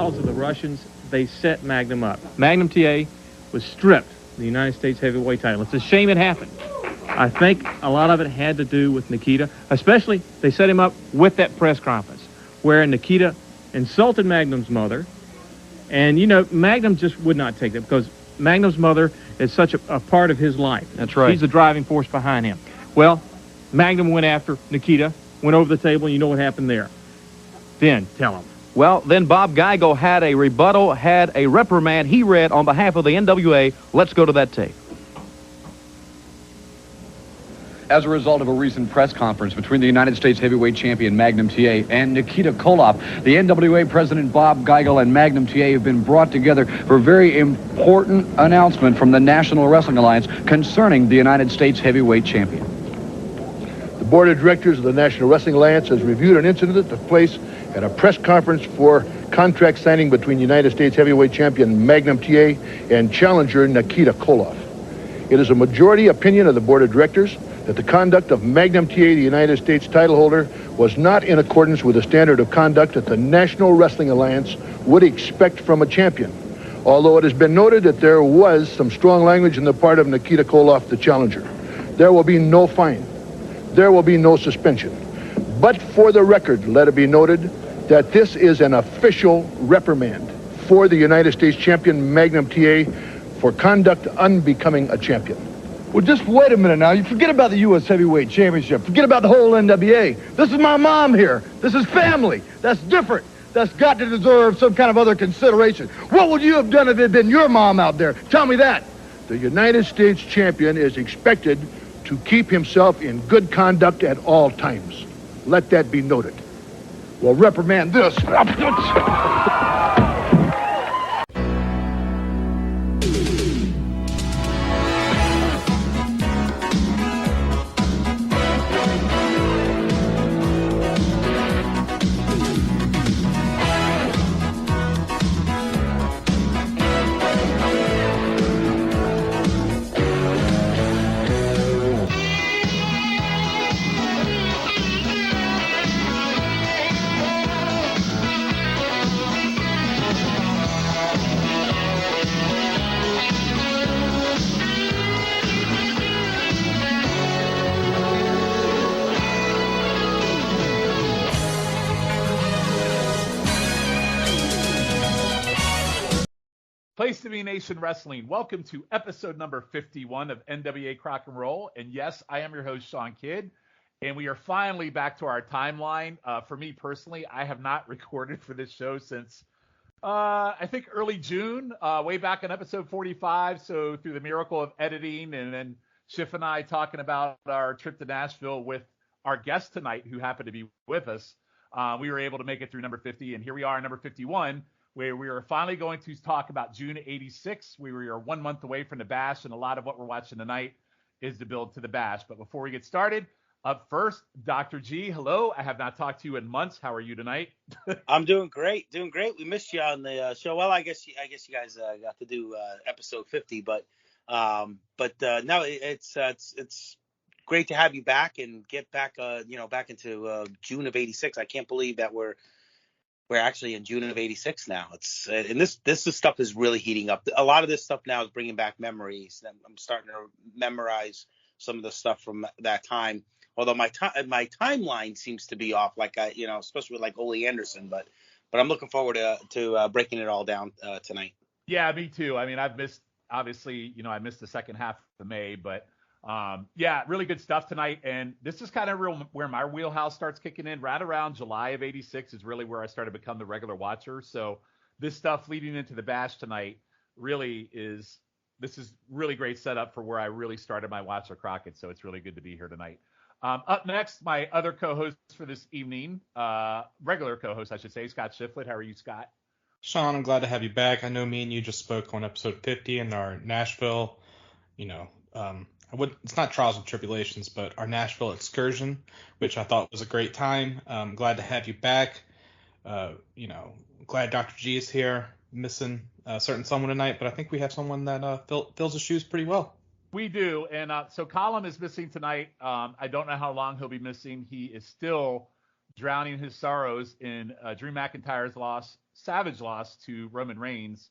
because of the Russians, they set Magnum up. Magnum TA was stripped the United States heavyweight title. It's a shame it happened. I think a lot of it had to do with Nikita, especially they set him up with that press conference where Nikita insulted Magnum's mother. And, you know, Magnum just would not take that because Magnum's mother is such a part of his life. That's right. He's the driving force behind him. Well, Magnum went after Nikita, went over the table, and you know what happened there. Then, tell him. Well, then Bob Geigel had a rebuttal, had a reprimand he read on behalf of the NWA. Let's go to that tape. As a result of a recent press conference between the United States heavyweight champion Magnum TA and Nikita Koloff, the NWA president Bob Geigel and Magnum TA have been brought together for a very important announcement from the National Wrestling Alliance concerning the United States heavyweight champion. The board of directors of the National Wrestling Alliance has reviewed an incident that took place at a press conference for contract signing between United States heavyweight champion Magnum TA and challenger Nikita Koloff. It is a majority opinion of the board of directors that the conduct of Magnum TA, the United States title holder, was not in accordance with the standard of conduct that the National Wrestling Alliance would expect from a champion. Although it has been noted that there was some strong language in the part of Nikita Koloff, the challenger. There will be no fine. There will be no suspension. But for the record, let it be noted that this is an official reprimand for the United States champion Magnum TA for conduct unbecoming a champion. Well, just wait a minute now. You forget about the U.S. Heavyweight Championship. Forget about the whole NWA. This is my mom here. This is family. That's different. That's got to deserve some kind of other consideration. What would you have done if it had been your mom out there? Tell me that. The United States champion is expected to keep himself in good conduct at all times. Let that be noted. Well, reprimand this. Place to be Nation Wrestling. Welcome to episode number 51 of NWA Crock and Roll. And yes, I am your host, Shawn Kidd. And we are finally back to our timeline. For me personally, I have not recorded for this show since, I think, early June, way back on episode 45. So through the miracle of editing and then Schiff and I talking about our trip to Nashville with our guest tonight, who happened to be with us, we were able to make it through number 50. And here we are, number 51. Where we are finally going to talk about June 86. We are 1 month away from the Bash, and a lot of what we're watching tonight is the build to the Bash. But before we get started, up first, Dr. G, hello. I have not talked to you in months. How are you tonight? I'm doing great. We missed you on the show. Well, I guess you guys got to do episode 50, but no, it's great to have you back and get back, back into June of 86. I can't believe that we're actually in June of 86 now. It's and this stuff is really heating up. A lot of this stuff now is bringing back memories. I'm starting to memorize some of the stuff from that time. Although my timeline seems to be off, like especially with like Ole Anderson. But I'm looking forward to breaking it all down tonight. Yeah, me too. I mean, I missed the second half of May, but really good stuff tonight. And this is kind of where my wheelhouse starts kicking in. Right around July of 86 is really where I started to become the regular watcher. So this stuff leading into the Bash tonight this is really great setup for where I really started my watch of Crockett. So it's really good to be here tonight. Up next, my other co-host for this evening, regular co-host, I should say, Scott Shiflett. How are you, Scott? Shawn, I'm glad to have you back. I know me and you just spoke on episode 50 in our Nashville, it's not trials and tribulations, but our Nashville excursion, which I thought was a great time. Glad to have you back. Glad Dr. G is here. Missing a certain someone tonight, but I think we have someone that fills the shoes pretty well. We do, and so Calum is missing tonight. I don't know how long he'll be missing. He is still drowning his sorrows in Drew McIntyre's savage loss to Roman Reigns,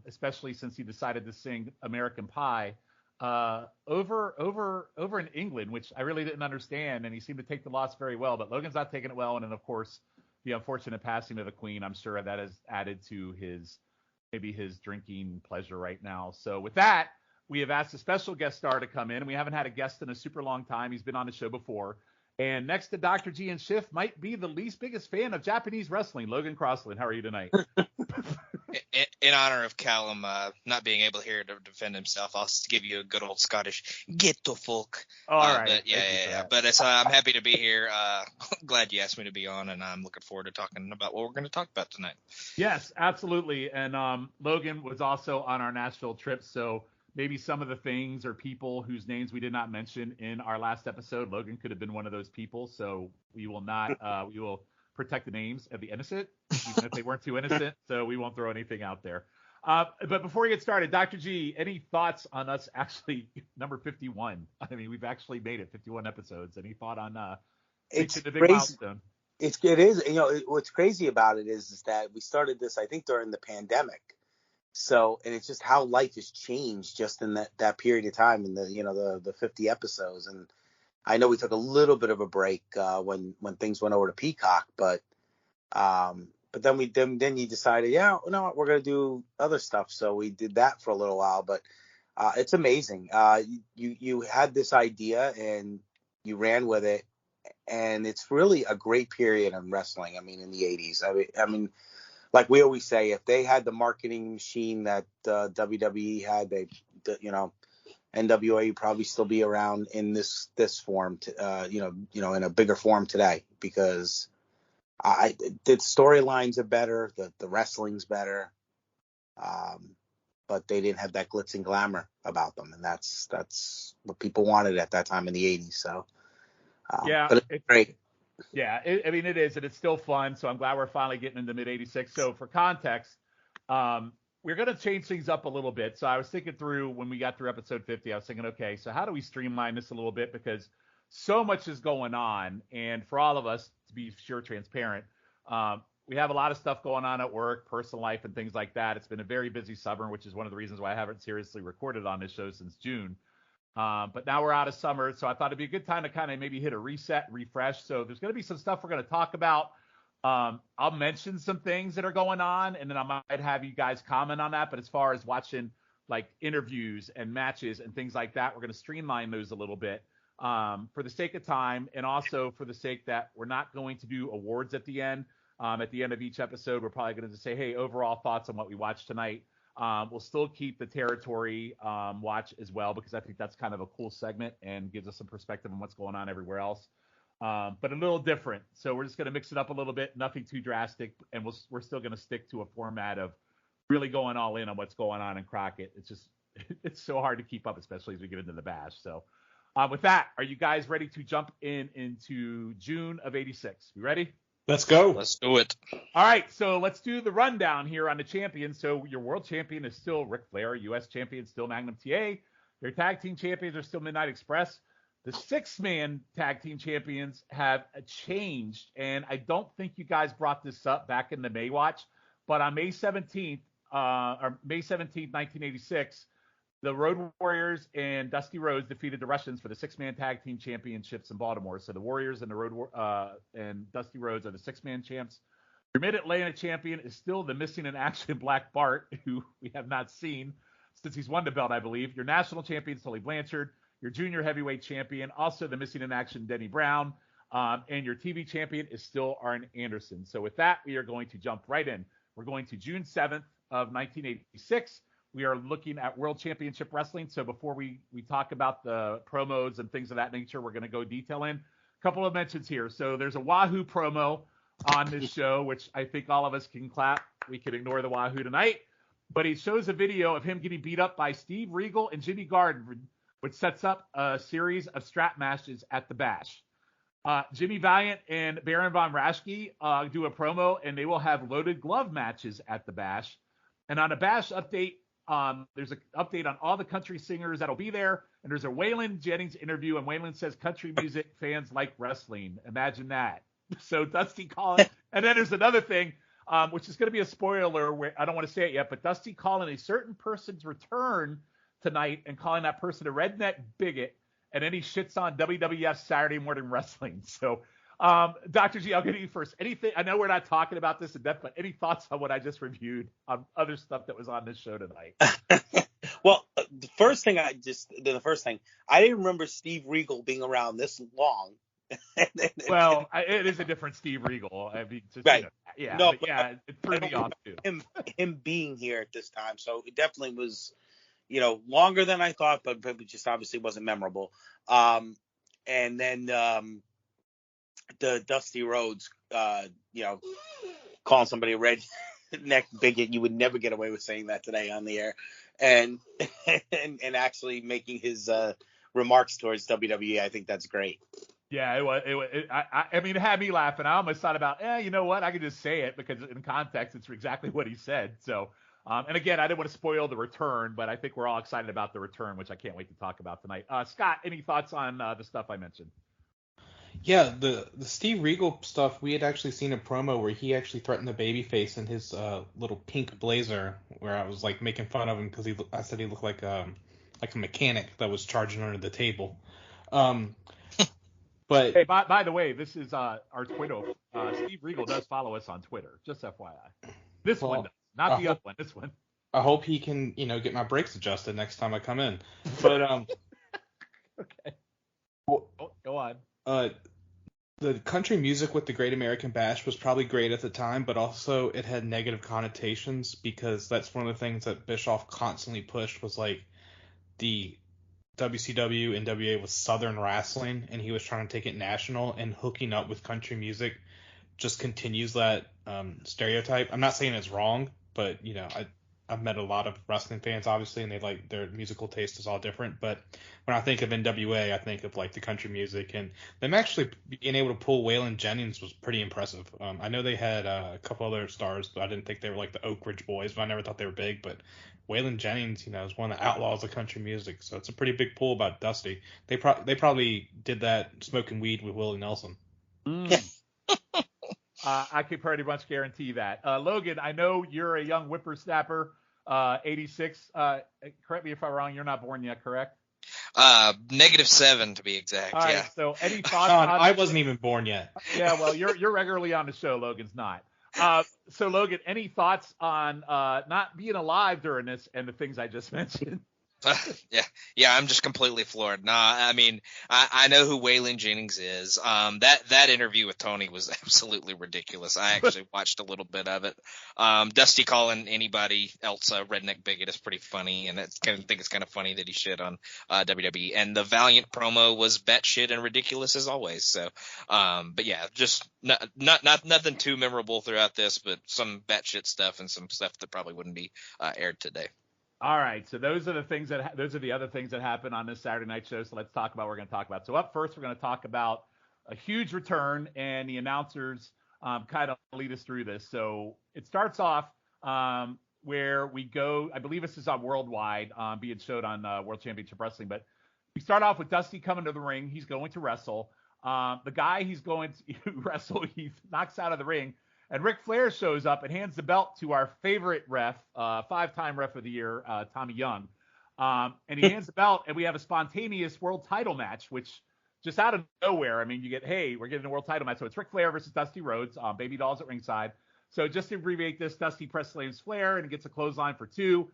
especially since he decided to sing American Pie over in England, which I really didn't understand, and he seemed to take the loss very well. But Logan's not taking it well, and then of course the unfortunate passing of the Queen. I'm sure that has added to his drinking pleasure right now. So with that, we have asked a special guest star to come in. We haven't had a guest in a super long time. He's been on the show before. And next to Dr. G and Schiff might be the least biggest fan of Japanese wrestling, Logan Crosland. How are you tonight? In honor of Calum not being able here to defend himself, I'll give you a good old Scottish "get the fuck." All right. But yeah. But I'm happy to be here. Glad you asked me to be on, and I'm looking forward to talking about what we're going to talk about tonight. Yes, absolutely. And Logan was also on our Nashville trip, so maybe some of the things or people whose names we did not mention in our last episode, Logan could have been one of those people. So we will not. We will protect the names of the innocent, even if they weren't too innocent. So we won't throw anything out there. But before we get started, Dr. G, any thoughts on us actually number 51? I mean, we've actually made it 51 episodes. Any thought on reaching the big milestone? It is. You know, what's crazy about it is that we started this, I think, during the pandemic. So, and it's just how life has changed just in that period of time, in the 50 episodes. And I know we took a little bit of a break when things went over to Peacock, but then you decided, yeah, you know what, we're gonna do other stuff. So we did that for a little while, but it's amazing. You had this idea and you ran with it, and it's really a great period in wrestling. I mean, in the 80s. I mean, like we always say, if they had the marketing machine that WWE had, NWA would probably still be around in this form, in a bigger form today, because the storylines are better, the wrestling's better, but they didn't have that glitz and glamour about them, and that's what people wanted at that time in the 80s. So but it's great. Yeah, I mean, it is, and it's still fun. So I'm glad we're finally getting into mid-86. So for context, we're going to change things up a little bit. So I was thinking through when we got through episode 50, I was thinking, okay, so how do we streamline this a little bit? Because so much is going on. And for all of us, to be sure transparent, we have a lot of stuff going on at work, personal life, and things like that. It's been a very busy summer, which is one of the reasons why I haven't seriously recorded on this show since June. But now we're out of summer, so I thought it'd be a good time to kind of maybe hit a reset, refresh. So there's going to be some stuff we're going to talk about. I'll mention some things that are going on, and then I might have you guys comment on that. But as far as watching like interviews and matches and things like that, we're going to streamline those a little bit for the sake of time, and also for the sake that we're not going to do awards at the end. At the end of each episode, we're probably going to say, hey, overall thoughts on what we watched tonight. We'll still keep the territory watch as well, because I think that's kind of a cool segment and gives us some perspective on what's going on everywhere else. But a little different. So we're just going to mix it up a little bit, nothing too drastic, and we're still going to stick to a format of really going all in on what's going on in Crockett. It's so hard to keep up, especially as we get into the bash. So with that, are you guys ready to jump into June of 86? You ready? Let's go. Let's do it. All right, so let's do the rundown here on the champions. So your world champion is still Ric Flair. U.S. champion still Magnum TA. Your tag team champions are still Midnight Express. The six-man tag team champions have changed, and I don't think you guys brought this up back in the May Watch, but on May 17th, 1986, the Road Warriors and Dusty Rhodes defeated the Russians for the six-man tag team championships in Baltimore. So the Warriors and and Dusty Rhodes are the six-man champs. Your Mid-Atlantic champion is still the missing in action Black Bart, who we have not seen since he's won the belt, I believe. Your national champion is Tully Blanchard. Your junior heavyweight champion, also the missing in action Denny Brown. And your TV champion is still Arn Anderson. So with that, we are going to jump right in. We're going to June 7th of 1986. We are looking at World Championship Wrestling. So before we talk about the promos and things of that nature, we're going to go detail in. A couple of mentions here. So there's a Wahoo promo on this show, which I think all of us can clap. We can ignore the Wahoo tonight. But he shows a video of him getting beat up by Steve Regal and Jimmy Garden, which sets up a series of strap matches at the Bash. Jimmy Valiant and Baron Von Raschke do a promo, and they will have loaded glove matches at the Bash. And on a Bash update, there's an update on all the country singers that'll be there. And there's a Waylon Jennings interview, and Waylon says country music fans like wrestling. Imagine that. So Dusty calling, and then there's another thing, which is going to be a spoiler. Where I don't want to say it yet, but Dusty calling a certain person's return tonight and calling that person a redneck bigot, and then he shits on WWF Saturday Morning Wrestling. So, Dr. G, I'll get to you first. Anything? I know we're not talking about this in depth, but any thoughts on what I just reviewed on other stuff that was on this show tonight? Well, the first thing I didn't remember Steve Regal being around this long. Well, it is a different Steve Regal. I mean, just, right? Yeah, no, yeah, it threw me off too. Him being here at this time, so it definitely was, longer than I thought, but it just obviously wasn't memorable. And then the Dusty Rhodes, calling somebody a redneck bigot, you would never get away with saying that today on the air, and actually making his remarks towards WWE. I think that's great. Yeah, I mean, it had me laughing. I almost thought about, you know what? I could just say it because in context, it's exactly what he said. So, and again, I didn't want to spoil the return, but I think we're all excited about the return, which I can't wait to talk about tonight. Scott, any thoughts on the stuff I mentioned? Yeah, the Steve Regal stuff, we had actually seen a promo where he actually threatened the babyface in his little pink blazer, where I was like making fun of him because I said he looked like a mechanic that was charging under the table. But hey, by the way, this is our Twitter. Steve Regal does follow us on Twitter, just FYI. This one does, not the other one. This one. I hope he can, get my brakes adjusted next time I come in. But okay. Well, go on. The country music with the Great American Bash was probably great at the time, but also it had negative connotations because that's one of the things that Bischoff constantly pushed was like the WCW, NWA was Southern wrestling, and he was trying to take it national, and hooking up with country music just continues that stereotype. I'm not saying it's wrong, but I've met a lot of wrestling fans, obviously, and their musical taste is all different. But when I think of NWA, I think of like the country music, and them actually being able to pull Waylon Jennings was pretty impressive. I know they had a couple other stars, but I didn't think they were like the Oak Ridge Boys. But I never thought they were big. But Waylon Jennings, is one of the outlaws of country music, so it's a pretty big pull about Dusty. They probably did that smoking weed with Willie Nelson. I can pretty much guarantee that. Logan, I know you're a young whippersnapper. 86. Correct me if I'm wrong. You're not born yet, correct? -7 to be exact. All right, yeah. So any thoughts? Shawn, I wasn't even born yet. Yeah, well, you're regularly on the show. Logan's not. So Logan, any thoughts on not being alive during this and the things I just mentioned? Yeah, I'm just completely floored. Nah, I mean, I know who Waylon Jennings is. That interview with Tony was absolutely ridiculous. I actually watched a little bit of it. Dusty calling anybody else a redneck bigot is pretty funny, and I think it's kind of funny that he shit on WWE. And the Valiant promo was batshit and ridiculous as always. So, but yeah, just not nothing too memorable throughout this, but some batshit stuff and some stuff that probably wouldn't be aired today. All right, so those are the other things that happened on this Saturday night show. So let's talk about what we're going to talk about. So up first, we're going to talk about a huge return, and the announcers kind of lead us through this. So it starts off where we go. I believe this is on Worldwide, being showed on World Championship Wrestling. But we start off with Dusty coming to the ring. He's going to wrestle. The guy he's going to wrestle, he knocks out of the ring. And Ric Flair shows up and hands the belt to our favorite ref, 5-time ref of the year, Tommy Young. And he hands the belt, and we have a spontaneous world title match, which just out of nowhere, I mean, you get, hey, we're getting a world title match. So it's Ric Flair versus Dusty Rhodes, Baby Dolls at ringside. So just to abbreviate this, Dusty press slams Flair and gets a clothesline for 2.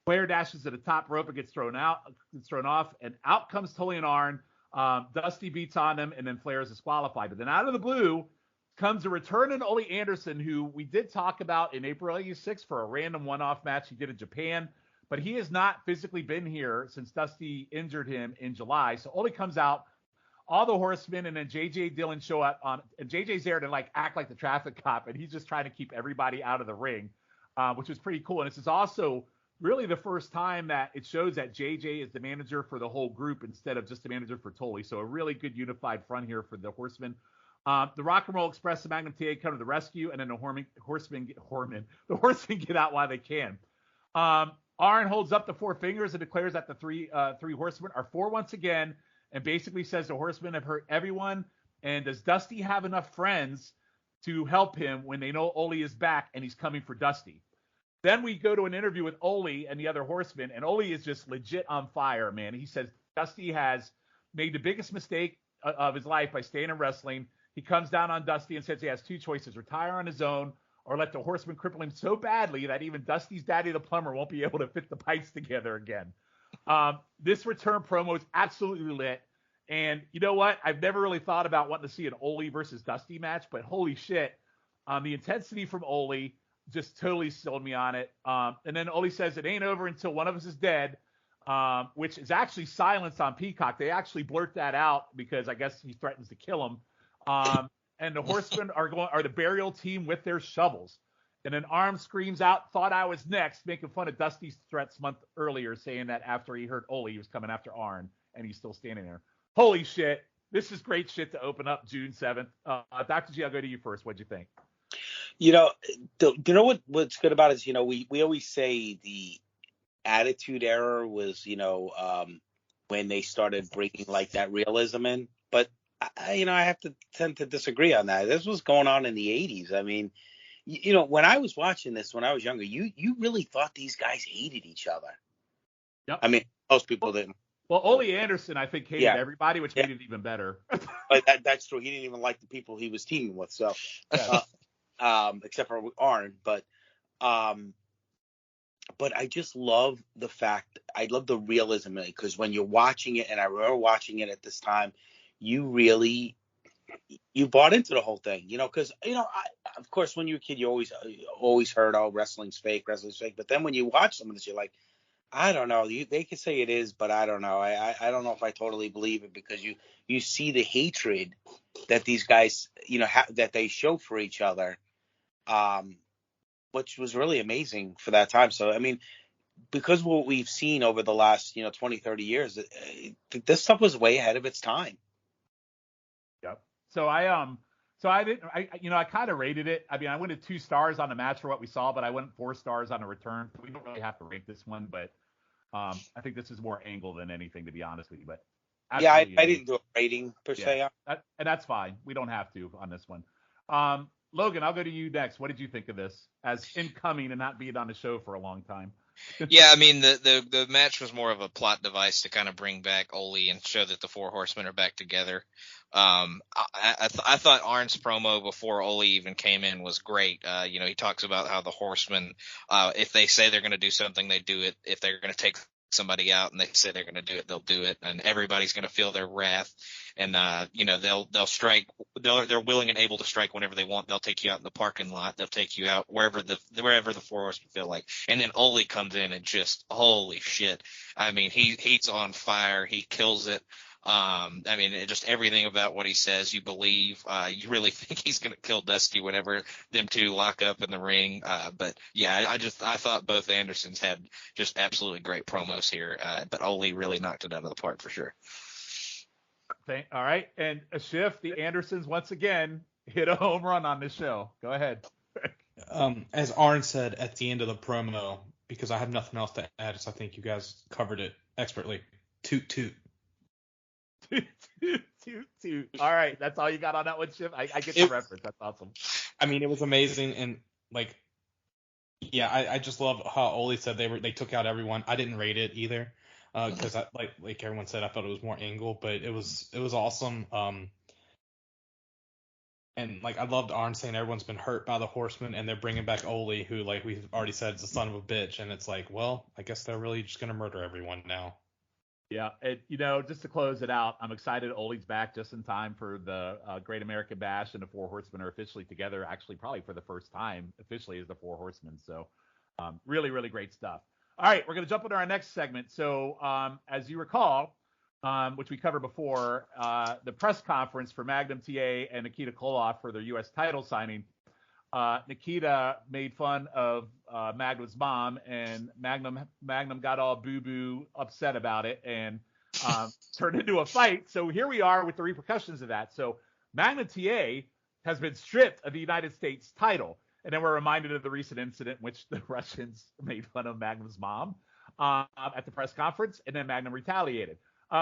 Flair dashes to the top rope and gets thrown off, and out comes Tully and Arn. Dusty beats on him, and then Flair is disqualified. But then out of the blue comes a return in Ole Anderson, who we did talk about in April 86 for a random one-off match he did in Japan, but he has not physically been here since Dusty injured him in July. So Ole comes out, all the Horsemen, and then J.J. Dillon show up and J.J.'s there to act like the traffic cop, and he's just trying to keep everybody out of the ring, which was pretty cool. And this is also really the first time that it shows that J.J. is the manager for the whole group instead of just the manager for Tully. So a really good unified front here for the Horsemen. The Rock and Roll Express and Magnum TA come to the rescue, and then the Horsemen get out while they can. Arn holds up the 4 fingers and declares that the three Horsemen are for once again, and basically says the Horsemen have hurt everyone, And does Dusty have enough friends to help him when they know Ole is back and he's coming for Dusty? Then we go to an interview with Ole and the other horsemen, and Ole is just legit on fire, man. He says Dusty has made the biggest mistake of his life by staying in wrestling. He comes down on Dusty and says he has two choices: retire on his own or let the horsemen cripple him so badly that even Dusty's daddy, the plumber, won't be able to fit the pipes together again. This return promo is absolutely lit. And you know what? I've never really thought about wanting to see an Ole versus Dusty match, but holy shit. The intensity from Ole just totally sold me on it. And then Ole says it ain't over until one of us is dead, which is actually silenced on Peacock. They actually blurt that out because I guess he threatens to kill him. And the horsemen are the burial team with their shovels. And then Arm screams out, "Thought I was next," making fun of Dusty's threats month earlier, saying that after he heard Ole, he was coming after Arn, and he's still standing there. Holy shit. This is great shit to open up June 7th. Dr. G, I'll go to you first. What'd you think? You know what's good about it is, we always say the Attitude Era was, when they started bringing like that realism in. But, I have to tend to disagree on that. This was going on in the 80s. I mean, when I was watching this when I was younger, you really thought these guys hated each other. Yep. I mean, most people didn't. Well, Ole Anderson, I think, hated everybody, which made it even better. But that's true. He didn't even like the people he was teaming with. So, except for Arn, but I just love the fact, I love the realism in it, because when you're watching it, and I remember watching it at this time, you bought into the whole thing, because, of course, when you're a kid, you always heard, oh, wrestling's fake. But then when you watch some of this, you're like, I don't know. They can say it is, but I don't know. I don't know if I totally believe it, because you see the hatred that these guys, that they show for each other, which was really amazing for that time. So, I mean, because of what we've seen over the last, 20, 30 years, this stuff was way ahead of its time. Yep. So I kind of rated it. I mean, I went to 2 stars on the match for what we saw, but I went 4 stars on the return. We don't really have to rate this one, but I think this is more angle than anything, to be honest with you. But yeah, I didn't do a rating per se. And that's fine. We don't have to on this one. Logan, I'll go to you next. What did you think of this as incoming and not being on the show for a long time? Yeah, I mean, the match was more of a plot device to kind of bring back Ole and show that the Four Horsemen are back together. I thought Arn's promo before Ole even came in was great. He talks about how the Horsemen, if they say they're going to do something, they do it. If they're going to take somebody out and they say they're going to do it, they'll do it. And everybody's going to feel their wrath. And, they'll strike. They're willing and able to strike whenever they want. They'll take you out in the parking lot. They'll take you out wherever the Four Horsemen feel like. And then Ole comes in and just, holy shit. I mean, he's on fire. He kills it. I mean, just everything about what he says, you believe. You really think he's going to kill Dusty whenever them two lock up in the ring. But yeah, I thought both Andersons had just absolutely great promos here. But Ole really knocked it out of the park for sure. All right. And a shift, the Andersons once again hit a home run on this show. Go ahead. As Arn said at the end of the promo, because I have nothing else to add, so I think you guys covered it expertly. Toot toot. Toot. All right, that's all you got on that one, Chip. I get the reference. That's awesome. I mean, it was amazing, and I just love how Ole said they took out everyone. I didn't rate it either, because like everyone said, I thought it was more angle, but it was awesome. And I loved Arn saying everyone's been hurt by the Horsemen, and they're bringing back Ole, who we've already said is a son of a bitch, and it's well, I guess they're really just gonna murder everyone now. Yeah, just to close it out, I'm excited Ole's back just in time for the Great American Bash, and the Four Horsemen are officially together, actually probably for the first time officially as the Four Horsemen. So really, really great stuff. All right, we're going to jump into our next segment. So as you recall, which we covered before, the press conference for Magnum TA and Nikita Koloff for their U.S. title signing, Nikita made fun of Magnum's mom, and Magnum got all boo-boo upset about it and turned into a fight. So here we are with the repercussions of that. So Magnum TA has been stripped of the United States title. And then we're reminded of the recent incident in which the Russians made fun of Magnum's mom at the press conference, and then Magnum retaliated.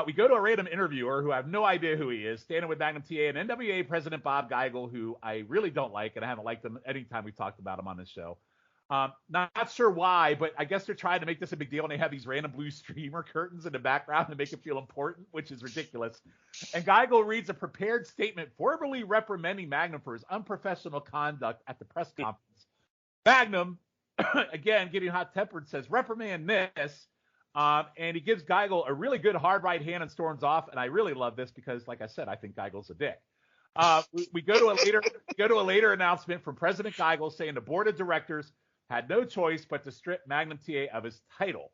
We go to a random interviewer who I have no idea who he is, standing with Magnum TA and NWA President Bob Geigel, who I really don't like, and I haven't liked him anytime we've talked about him on this show. Not sure why, but I guess they're trying to make this a big deal, and they have these random blue streamer curtains in the background to make it feel important, which is ridiculous. And Geigel reads a prepared statement formally reprimanding Magnum for his unprofessional conduct at the press conference. Magnum, again, getting hot-tempered, says, reprimand this. And he gives Geigel a really good hard right hand and storms off. And I really love this because, like I said, I think Geigel's a dick. We go to a later announcement from President Geigel saying the board of directors had no choice but to strip Magnum TA of his title.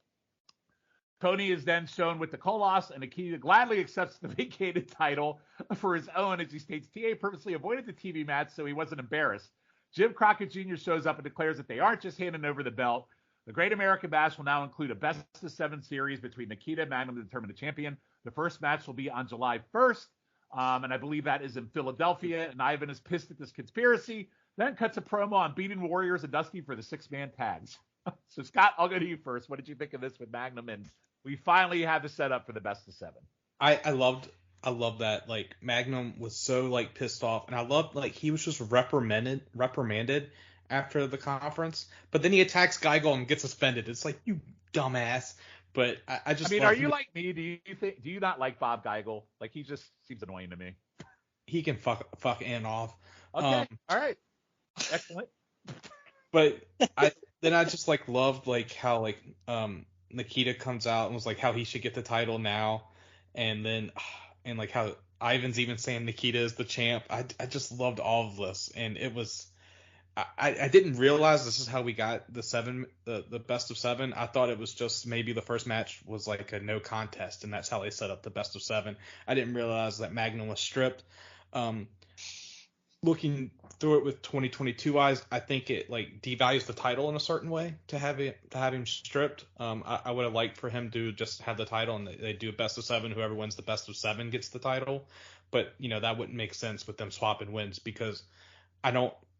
Tony is then shown with the Koloss, and Nikita gladly accepts the vacated title for his own, as he states TA purposely avoided the TV match so he wasn't embarrassed. Jim Crockett Jr. shows up and declares that they aren't just handing over the belt. The Great American Bash will now include a best-of-7 series between Nikita and Magnum to determine the champion. The first match will be on July 1st, and I believe that is in Philadelphia, and Ivan is pissed at this conspiracy, then cuts a promo on beating Warriors and Dusty for the 6-man tags. So, Scott, I'll go to you first. What did you think of this with Magnum? And we finally have the setup for the best-of-7. I loved that. Like, Magnum was so, like, pissed off, and I loved, like, he was just reprimanded after the conference, but then he attacks Geigel and gets suspended. It's like, you dumbass. But I mean, are you like me? Do you not like Bob Geigel? Like, he just seems annoying to me. He can fuck Ann off. Okay, all right, excellent. But I just like loved like how like Nikita comes out and was like how he should get the title now, and then and like how Ivan's even saying Nikita is the champ. I just loved all of this, and it was. I didn't realize this is how we got the best of 7. I thought it was just maybe the first match was like a no contest, and that's how they set up the best of 7. I didn't realize that Magnum was stripped. Looking through it with 2022 eyes, I think it like devalues the title in a certain way to have him stripped. I would have liked for him to just have the title and they do a best of 7. Whoever wins the best of 7 gets the title. But that wouldn't make sense with them swapping wins because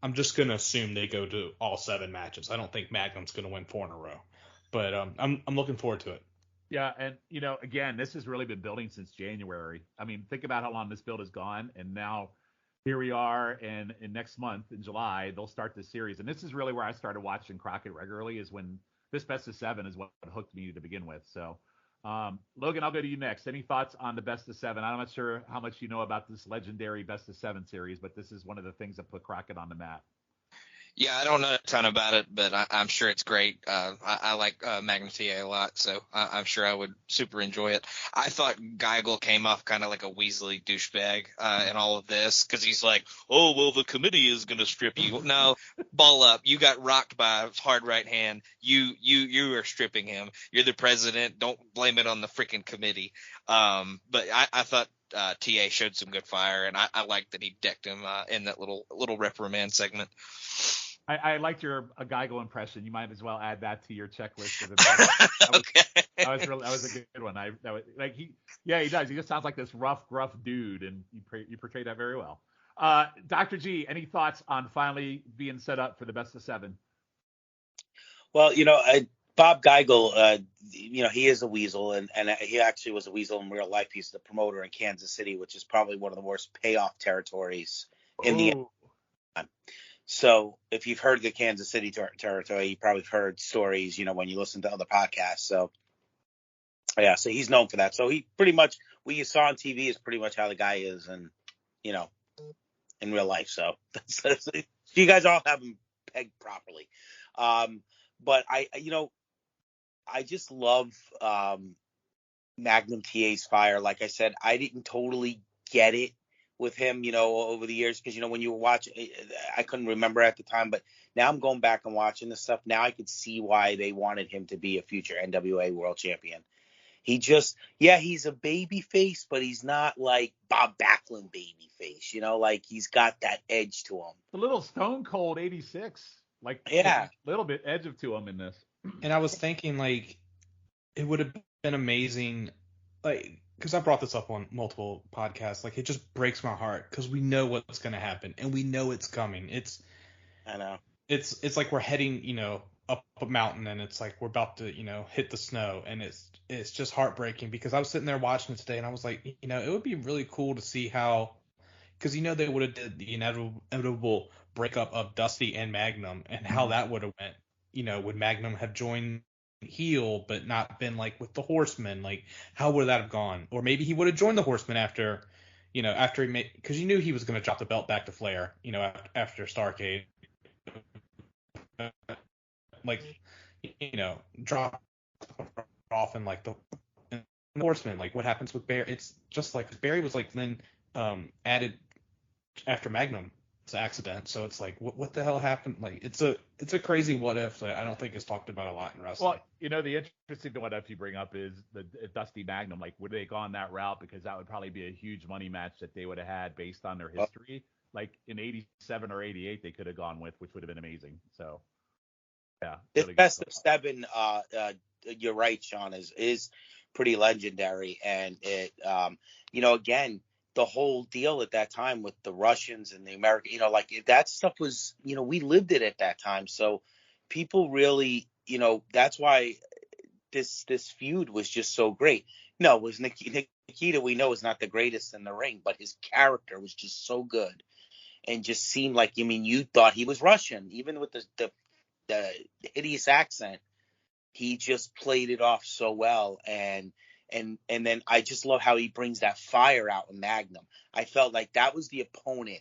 I'm just going to assume they go to all 7 matches. I don't think Magnum's going to win 4 in a row. But I'm looking forward to it. Yeah, and, again, this has really been building since January. I mean, think about how long this build has gone, and now here we are, and next month, in July, they'll start this series. And this is really where I started watching Crockett regularly, is when this best of 7 is what hooked me to begin with. So, Logan, I'll go to you next. Any thoughts on the best of 7? I'm not sure how much you know about this legendary best of 7 series, but this is one of the things that put Crockett on the map. Yeah, I don't know a ton about it, but I'm sure it's great. I like Magnum TA a lot, so I'm sure I would super enjoy it. I thought Geigel came off kind of like a Weasley douchebag in all of this because he's like, oh, well, the committee is going to strip you. No, ball up. You got rocked by a hard right hand. You are stripping him. You're the president. Don't blame it on the freaking committee. But I thought TA showed some good fire, and I liked that he decked him in that little reprimand segment. I liked your Geigel impression. You might as well add that to your checklist. Okay. That was a good one. He does. He just sounds like this rough, gruff dude, and you portray that very well. Dr. G, any thoughts on finally being set up for the best of 7? Well, Bob Geigel, he is a weasel, and he actually was a weasel in real life. He's the promoter in Kansas City, which is probably one of the worst payoff territories in the time. So if you've heard the Kansas City territory, you probably heard stories, when you listen to other podcasts. So, yeah, so he's known for that. So he pretty much, what you saw on TV is pretty much how the guy is and, in real life. So you guys all have him pegged properly. But I just love Magnum TA's fire. Like I said, I didn't totally get it with him, over the years, because, when you were watching, I couldn't remember at the time, but now I'm going back and watching this stuff. Now I could see why they wanted him to be a future NWA world champion. He just, he's a baby face, but he's not like Bob Backlund baby face, like he's got that edge to him. A little Stone Cold 86, like a little bit edge to him in this. And I was thinking, like, it would have been amazing, like, because I brought this up on multiple podcasts. Like, it just breaks my heart because we know what's going to happen and we know it's coming. I know. It's like we're heading, up a mountain, and it's like we're about to, hit the snow, and it's just heartbreaking because I was sitting there watching it today, and I was like, it would be really cool to see how, because they would have did the inevitable breakup of Dusty and Magnum, and how that would have went. Would Magnum have joined heel but not been like with the Horsemen? Like, how would that have gone? Or maybe he would have joined the Horsemen after he made, because you knew he was going to drop the belt back to Flair, after Starrcade. Like, drop off in like the Horsemen. Like, what happens with Barry? It's just like Barry was like then added after Magnum's accident, so it's like what the hell happened? Like, it's a crazy what if that I don't think is talked about a lot in wrestling. Well, the interesting what if you bring up is the Dusty Magnum. Like, would they have gone that route? Because that would probably be a huge money match that they would have had based on their history. Like in '87 or '88, they could have gone with, which would have been amazing. So, yeah. This best of 7, you're right, Shawn, is pretty legendary, and it, again, the whole deal at that time with the Russians and the American, like that stuff was, we lived it at that time. So people really, that's why this feud was just so great. No, it was Nikita, we know, is not the greatest in the ring, but his character was just so good and just seemed like, you thought he was Russian, even with the hideous accent. He just played it off so well, and then I just love how he brings that fire out in Magnum. I felt like that was the opponent.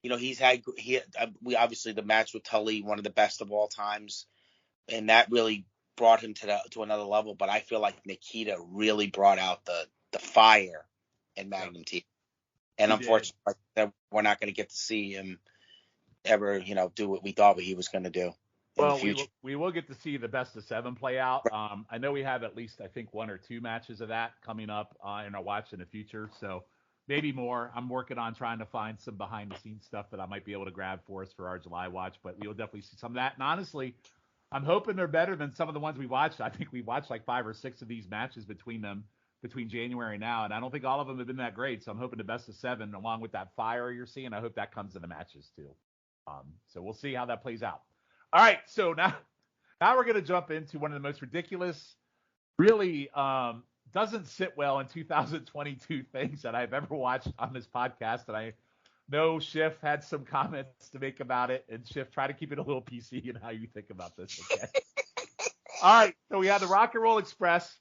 We obviously the match with Tully, one of the best of all times, and that really brought him to another level. But I feel like Nikita really brought out the fire in Magnum T. And unfortunately, we're not going to get to see him ever, do what we thought he was going to do. Well, we will get to see the best of 7 play out. I know we have at least, I think, 1 or 2 matches of that coming up in our watch in the future. So maybe more. I'm working on trying to find some behind-the-scenes stuff that I might be able to grab for us for our July watch. But we will definitely see some of that. And honestly, I'm hoping they're better than some of the ones we watched. I think we watched like 5 or 6 of these matches between January and now. And I don't think all of them have been that great. So I'm hoping the best of 7, along with that fire you're seeing, I hope that comes in the matches too. So we'll see how that plays out. All right, so now we're going to jump into one of the most ridiculous, really doesn't sit well in 2022 things that I've ever watched on this podcast. And I know Schiff had some comments to make about it. And Schiff, try to keep it a little PC in how you think about this, okay? All right, so we had the Rock and Roll Express.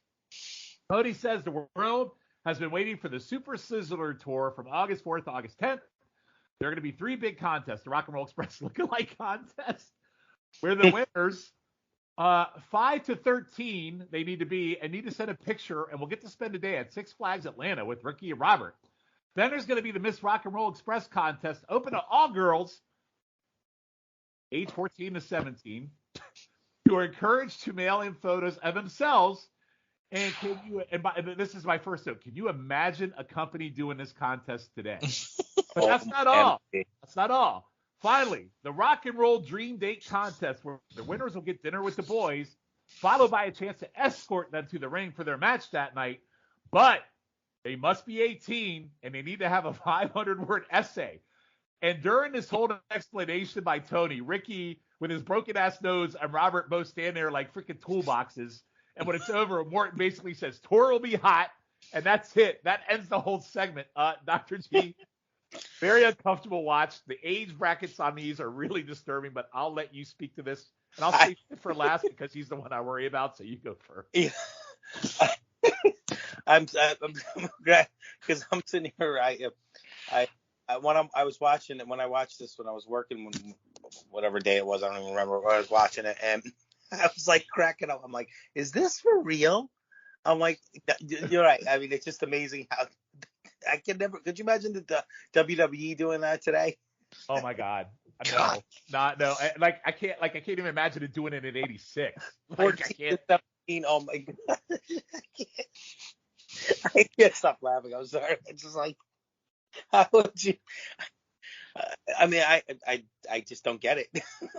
Cody says the world has been waiting for the Super Sizzler Tour from August 4th to August 10th. There are going to be 3 big contests. The Rock and Roll Express Lookalike Contest, where the winners, 5 to 13, they need to send a picture, and we'll get to spend a day at Six Flags Atlanta with Ricky and Robert. Then there's going to be the Miss Rock and Roll Express contest, open to all girls, age 14 to 17, who are encouraged to mail in photos of themselves. And this is my first note. Can you imagine a company doing this contest today? But that's not all. That's not all. Finally, the Rock and Roll Dream Date Contest, where the winners will get dinner with the boys, followed by a chance to escort them to the ring for their match that night. But they must be 18, and they need to have a 500-word essay. And during this whole explanation by Tony, Ricky, with his broken-ass nose, and Robert both stand there like freaking toolboxes. And when it's over, Morton basically says, tour will be hot, and that's it. That ends the whole segment. Dr. G, very uncomfortable watch. The age brackets on these are really disturbing, but I'll let you speak to this. And I'll save it for last because he's the one I worry about, so you go first. Yeah. I'm glad because I'm sitting here. I was watching it when I watched this when I was working, whatever day it was. I don't even remember when I was watching it, and I was like cracking up. I'm like, is this for real? I'm like, you're right. I mean, it's just amazing how could you imagine the WWE doing that today? Oh my God. No. I can't even imagine it doing it in 86. Like, I can't. 17, oh my God. I can't stop laughing. I'm sorry. It's just like, how would you? I mean, I just don't get it.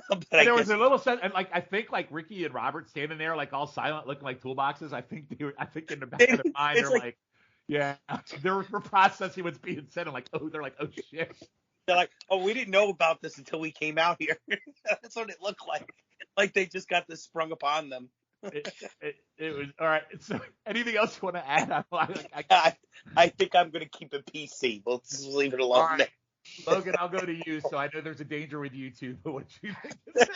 But there was a little sense, and like I think like Ricky and Robert standing there like all silent, looking like toolboxes. I think in the back of their mind they're like, yeah, they're processing what's being said, and like, oh shit. They're like, oh, we didn't know about this until we came out here. That's what it looked like. like they just got this sprung upon them. It was all right. So, anything else you want to add? I think I'm going to keep it PC. We'll just leave it alone. All right. Logan, I'll go to you. So I know there's a danger with you too, but what do you think of this?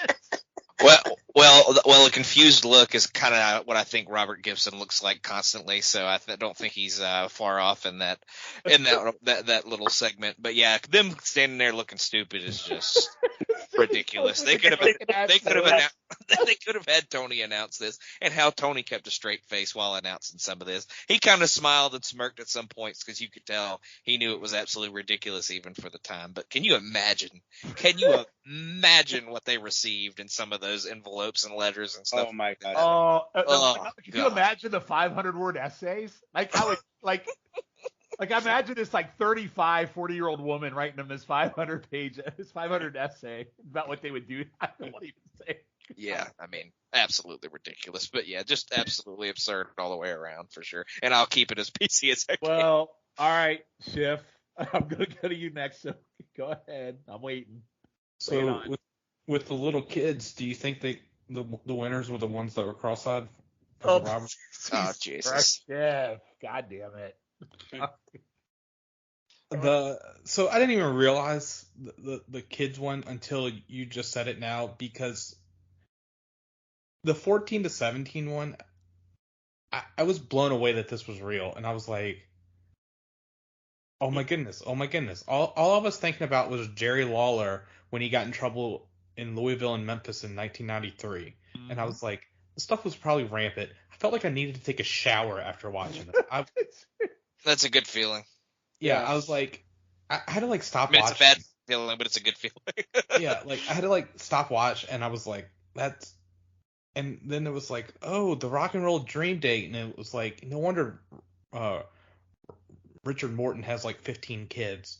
Well, a confused look is kind of what I think Robert Gibson looks like constantly. So I don't think he's far off in that little segment. But yeah, them standing there looking stupid is just ridiculous. They could have had Tony announce this, and how Tony kept a straight face while announcing some of this. He kind of smiled and smirked at some points because you could tell he knew it was absolutely ridiculous even for the time. But can you imagine what they received in some of those envelopes and letters and stuff? Oh my God. Can you imagine the 500-word essays? Like how it, like I imagine this 35, 40-year-old woman writing them this 500 essay about what they would do. I don't know what even say. Yeah, I mean, absolutely ridiculous. But yeah, just absolutely absurd all the way around for sure. And I'll keep it as PC as I can. Well, all right, Schiff. I'm going to go to you next, so go ahead. I'm waiting. So with the little kids, do you think the winners were the ones that were cross-eyed? Oh, Jesus. Yeah, God damn it. So I didn't even realize the kids one until you just said it now, because the 14 to 17 one, I was blown away that this was real, and I was like, oh my goodness. All I was thinking about was Jerry Lawler when he got in trouble in Louisville and Memphis in 1993, and I was like, this stuff was probably rampant. I felt like I needed to take a shower after watching it. That's a good feeling. Yeah, I was like, I had to stop watching. It's a bad feeling, but it's a good feeling. Yeah, I had to stop watch, and I was like, that's. And then it was like, oh, the Rock and Roll Dream Date, and it was like, no wonder Richard Morton has 15 kids.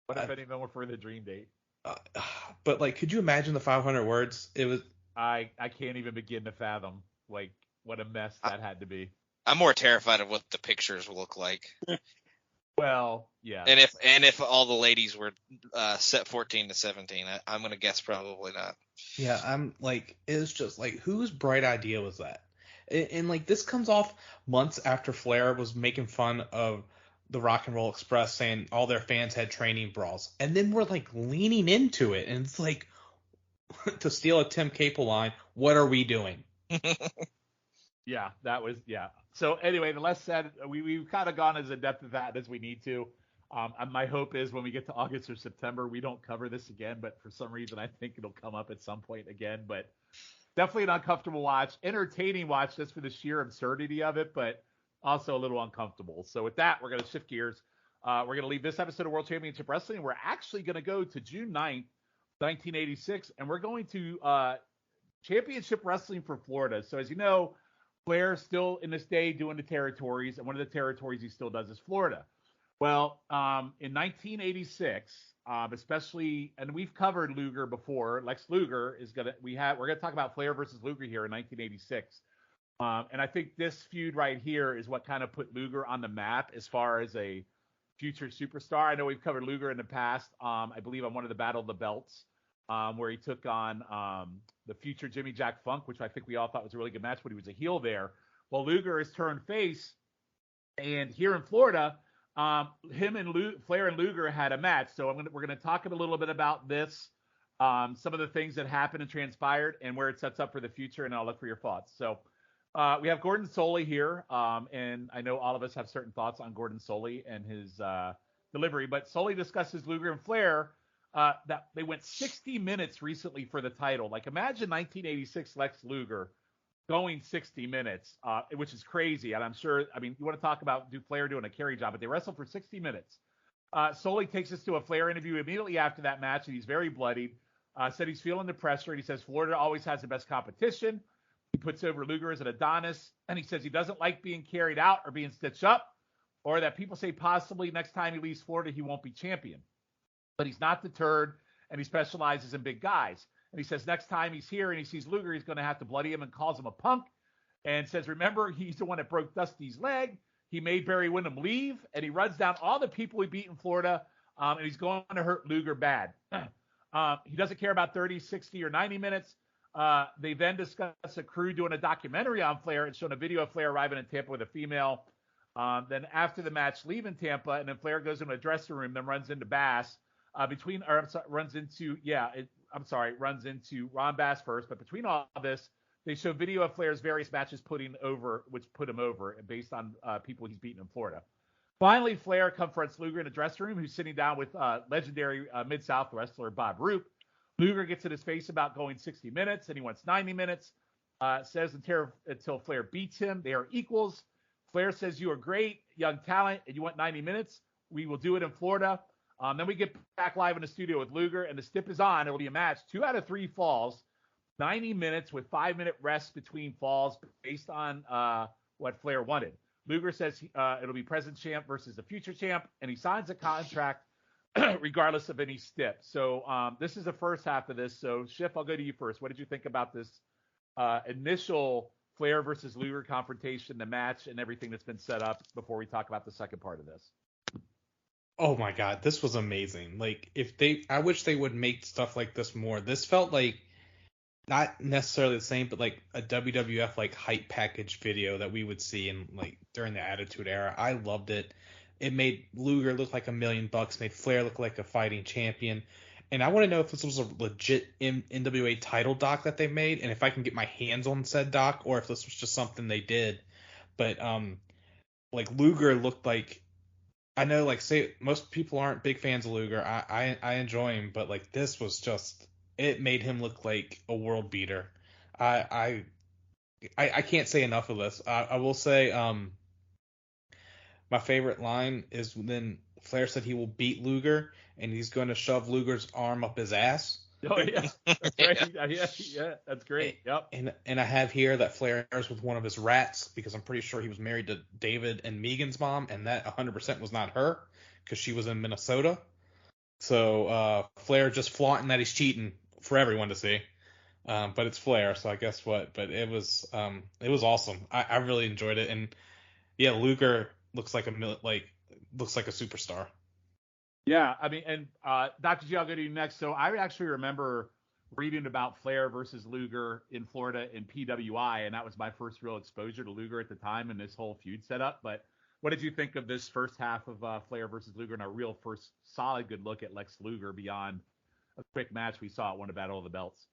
What if any of them were for the Dream Date? But could you imagine the 500 words? It was. I can't even begin to fathom what a mess that had to be. I'm more terrified of what the pictures will look like. Well, yeah. And if all the ladies were set 14 to 17, I'm gonna guess probably not. Yeah, I'm it was just whose bright idea was that? And this comes off months after Flair was making fun of the Rock and Roll Express, saying all their fans had training bras, and then we're leaning into it, and it's to steal a Tim Capel line, what are we doing? Yeah, that was, yeah. So anyway, the less said, we've kind of gone as in-depth of that as we need to. My hope is when we get to August or September, we don't cover this again, but for some reason, I think it'll come up at some point again. But definitely an uncomfortable watch, entertaining watch just for the sheer absurdity of it, but also a little uncomfortable. So with that, we're going to shift gears. We're going to leave this episode of World Championship Wrestling. We're actually going to go to June 9th, 1986, and we're going to Championship Wrestling for Florida. So as you know, Flair's still in this day doing the territories, and one of the territories he still does is Florida. Well, in 1986, especially, and we've covered Luger before. Lex Luger is we're gonna talk about Flair versus Luger here in 1986, and I think this feud right here is what kind of put Luger on the map as far as a future superstar. I know we've covered Luger in the past. I believe on one of the Battle of the Belts, where he took on the future Jimmy Jack Funk, which I think we all thought was a really good match, but he was a heel there. Well, Luger has turned face, and here in Florida, him and Flair and Luger had a match. So we're gonna talk a little bit about this, some of the things that happened and transpired, and where it sets up for the future, and I'll look for your thoughts. So we have Gordon Soley here, and I know all of us have certain thoughts on Gordon Soley and his delivery, but Soley discusses Luger and Flair. That they went 60 minutes recently for the title. Imagine 1986 Lex Luger going 60 minutes, which is crazy. And I'm sure, you want to talk about Flair doing a carry job, but they wrestled for 60 minutes. Soley takes us to a Flair interview immediately after that match, and he's very bloodied. Said he's feeling the pressure, and he says Florida always has the best competition. He puts over Luger as an Adonis, and he says he doesn't like being carried out or being stitched up, or that people say possibly next time he leaves Florida, he won't be champion. But he's not deterred, and he specializes in big guys. And he says next time he's here and he sees Luger, he's going to have to bloody him, and calls him a punk, and says, remember, he's the one that broke Dusty's leg. He made Barry Windham leave, and he runs down all the people he beat in Florida, and he's going to hurt Luger bad. He doesn't care about 30, 60, or 90 minutes. They then discuss a crew doing a documentary on Flair and showing a video of Flair arriving in Tampa with a female. Then after the match, leaving Tampa, and then Flair goes into a dressing room, then runs into Bass. Runs into Ron Bass first. But between all this, they show video of Flair's various matches which put him over, based on people he's beaten in Florida. Finally, Flair confronts Luger in the dressing room, who's sitting down with legendary Mid-South wrestler Bob Roop. Luger gets in his face about going 60 minutes, and he wants 90 minutes. Says until Flair beats him, they are equals. Flair says, "You are great, young talent, and you want 90 minutes. We will do it in Florida." Then we get back live in the studio with Luger, and the stip is on. It'll be a match, 2 out of 3 falls, 90 minutes with 5-minute rests between falls, based on what Flair wanted. Luger says it'll be present champ versus the future champ, and he signs a contract regardless of any stip. So this is the first half of this. So, Schiff, I'll go to you first. What did you think about this initial Flair versus Luger confrontation, the match, and everything that's been set up before we talk about the second part of this? Oh my God, this was amazing. Like, I wish they would make stuff like this more. This felt like not necessarily the same, but like a WWF like hype package video that we would see in like during the Attitude Era. I loved it. It made Luger look like $1 million, made Flair look like a fighting champion. And I want to know if this was a legit NWA title doc that they made, and if I can get my hands on said doc, or if this was just something they did. But like Luger looked like, I know, like, say most people aren't big fans of Luger. I enjoy him, but like this was just, it made him look like a world beater. I can't say enough of this. I will say my favorite line is when Flair said he will beat Luger, and he's going to shove Luger's arm up his ass. Oh yeah, that's right. Yeah, that's great. Yep. And I have here that Flair is with one of his rats, because I'm pretty sure he was married to David and Megan's mom, and that 100% was not her, because she was in Minnesota. So Flair just flaunting that he's cheating for everyone to see. But it's Flair, so I guess what? But it was awesome. I really enjoyed it, and yeah, Luger looks like a superstar. Yeah, I mean, and Dr. G, I'll go to you next. So I actually remember reading about Flair versus Luger in Florida in PWI, and that was my first real exposure to Luger at the time and this whole feud setup. But what did you think of this first half of Flair versus Luger, and a real first solid good look at Lex Luger beyond a quick match we saw at one of Battle of the Belts?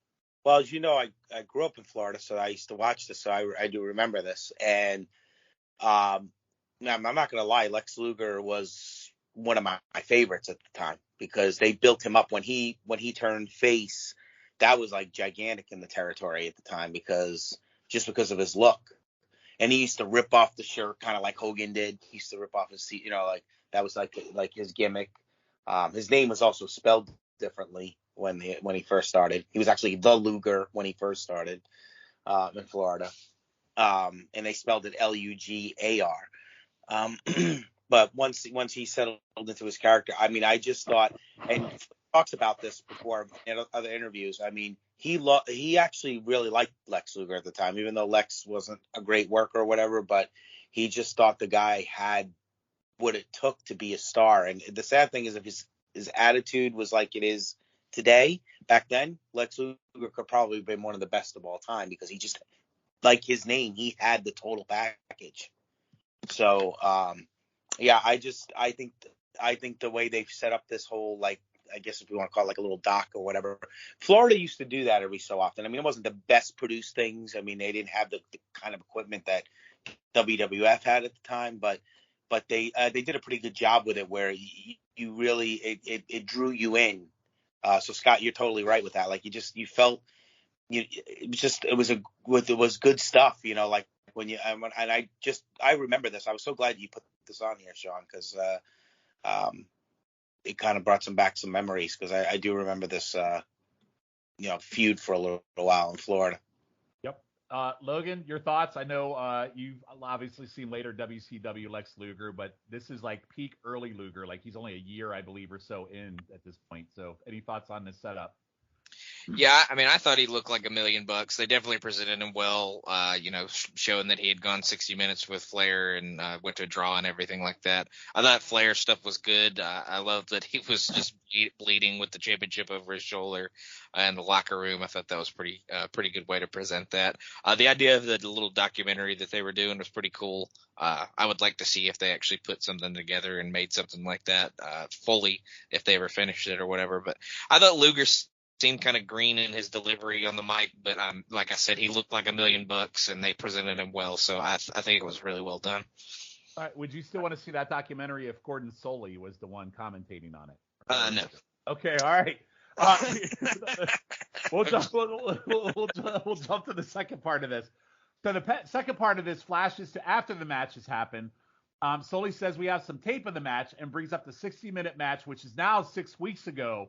Well, as you know, I grew up in Florida, so I used to watch this, so I do remember this. And I'm not going to lie, Lex Luger was one of my favorites at the time, because they built him up when he turned face. That was like gigantic in the territory at the time, because of his look. And he used to rip off the shirt, kind of like Hogan did. He used to rip off his seat, like that was like his gimmick. His name was also spelled differently when he first started. He was actually the Luger when he first started in Florida, and they spelled it Lugar. But once he settled into his character, I mean, I just thought, and he talks about this before in other interviews. I mean, he actually really liked Lex Luger at the time, even though Lex wasn't a great worker or whatever. But he just thought the guy had what it took to be a star. And the sad thing is, if his attitude was like it is today, back then, Lex Luger could probably have been one of the best of all time, because he just, like his name, he had the total package. So, yeah, I think the way they've set up this whole, like, I guess if we want to call it like a little doc or whatever, Florida used to do that every so often. I mean, it wasn't the best produced things. I mean, they didn't have the kind of equipment that WWF had at the time, but they did a pretty good job with it, where you really, it drew you in. So Scott, you're totally right with that. Like, you felt, it was good stuff, like when you, and I remember this. I was so glad you put this on here, Shawn, because it kind of brought some memories, because I do remember this feud for a little while in Florida. Yep. Logan, your thoughts? I know you've obviously seen later WCW Lex Luger, but this is like peak early Luger. Like, he's only a year, I believe, or so in at this point. So any thoughts on this setup? Yeah, I mean, I thought he looked like $1 million. They definitely presented him well, showing that he had gone 60 minutes with Flair and went to a draw and everything like that. I thought Flair's stuff was good. I love that he was just bleeding with the championship over his shoulder in the locker room. I thought that was pretty good way to present that. The idea of the little documentary that they were doing was pretty cool. I would like to see if they actually put something together and made something like that fully, if they ever finished it or whatever. But I thought Luger seemed kind of green in his delivery on the mic, but like I said, he looked like $1 million, and they presented him well. So I think it was really well done. All right, would you still want to see that documentary if Gordon Soley was the one commentating on it? No. Okay, all right. We'll jump to the second part of this. So the second part of this flashes to after the match has happened. Soley says we have some tape of the match and brings up the 60-minute match, which is now 6 weeks ago,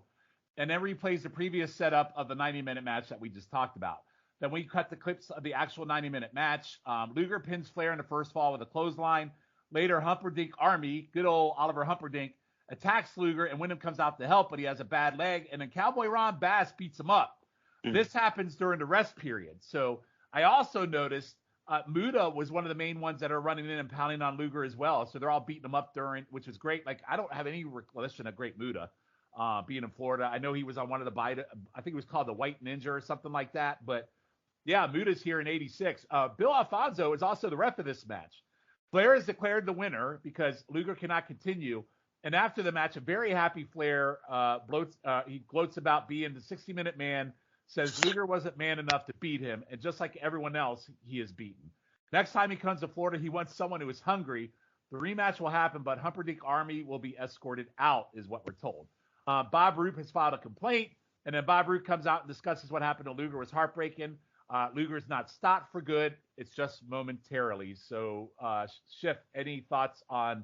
and then replays the previous setup of the 90-minute match that we just talked about. Then we cut the clips of the actual 90-minute match. Luger pins Flair in the first fall with a clothesline. Later, Humperdinck Army, good old Oliver Humperdinck, attacks Luger, and Wyndham comes out to help, but he has a bad leg, and then Cowboy Ron Bass beats him up. This happens during the rest period. So I also noticed Muda was one of the main ones that are running in and pounding on Luger as well. So they're all beating him up during, which is great. Like, I don't have any recollection of Great Muda being in Florida. I know he was on one of the I think it was called the White Ninja or something like that. But yeah, Muda's here in 86. Bill Alfonso is also the ref of this match. Flair is declared the winner because Luger cannot continue. And after the match, a very happy Flair he gloats about being the 60-minute man, says Luger wasn't man enough to beat him, and just like everyone else, he is beaten. Next time he comes to Florida, he wants someone who is hungry. The rematch will happen, but Humperdinck Army will be escorted out, is what we're told. Bob Roop has filed a complaint, and then Bob Roop comes out and discusses what happened to Luger was heartbreaking. Luger is not stopped for good. It's just momentarily. So, Schiff, any thoughts on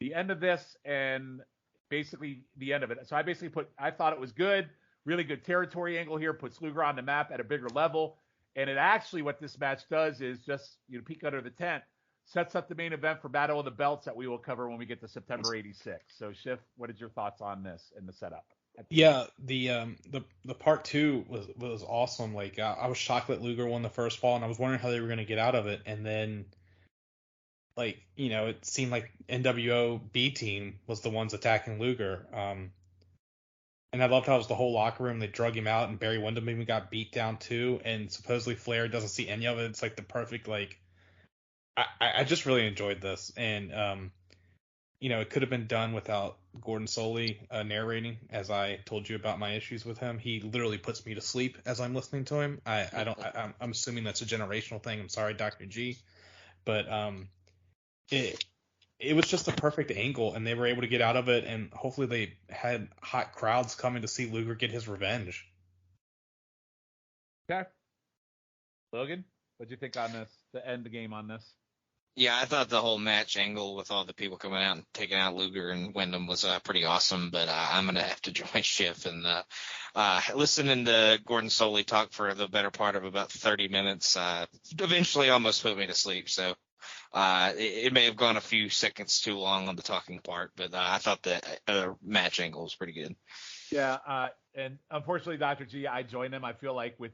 the end of this and basically the end of it? So I thought it was good. Really good territory angle here, puts Luger on the map at a bigger level. And it actually, what this match does is just, peek under the tent, sets up the main event for Battle of the Belts that we will cover when we get to September 86. So, Schiff, what is your thoughts on this and the setup? Yeah, the part two was awesome. Like, I was shocked that Luger won the first fall, and I was wondering how they were going to get out of it. And then, it seemed like NWO B team was the ones attacking Luger. And I loved how it was the whole locker room. They drug him out, and Barry Windham even got beat down too. And supposedly Flair doesn't see any of it. It's like the perfect, I just really enjoyed this. And, it could have been done without Gordon Soley narrating, as I told you about my issues with him. He literally puts me to sleep as I'm listening to him. I'm assuming that's a generational thing. I'm sorry, Dr. G. But it was just a perfect angle, and they were able to get out of it, and hopefully they had hot crowds coming to see Luger get his revenge. Okay. Logan, what'd you think on this, the end game on this? Yeah, I thought the whole match angle with all the people coming out and taking out Luger and Wyndham was pretty awesome, but I'm going to have to join Schiff and listening to Gordon Soley talk for the better part of about 30 minutes eventually almost put me to sleep, so it may have gone a few seconds too long on the talking part, but I thought the match angle was pretty good. Yeah, and unfortunately, Dr. G, I joined him. I feel like with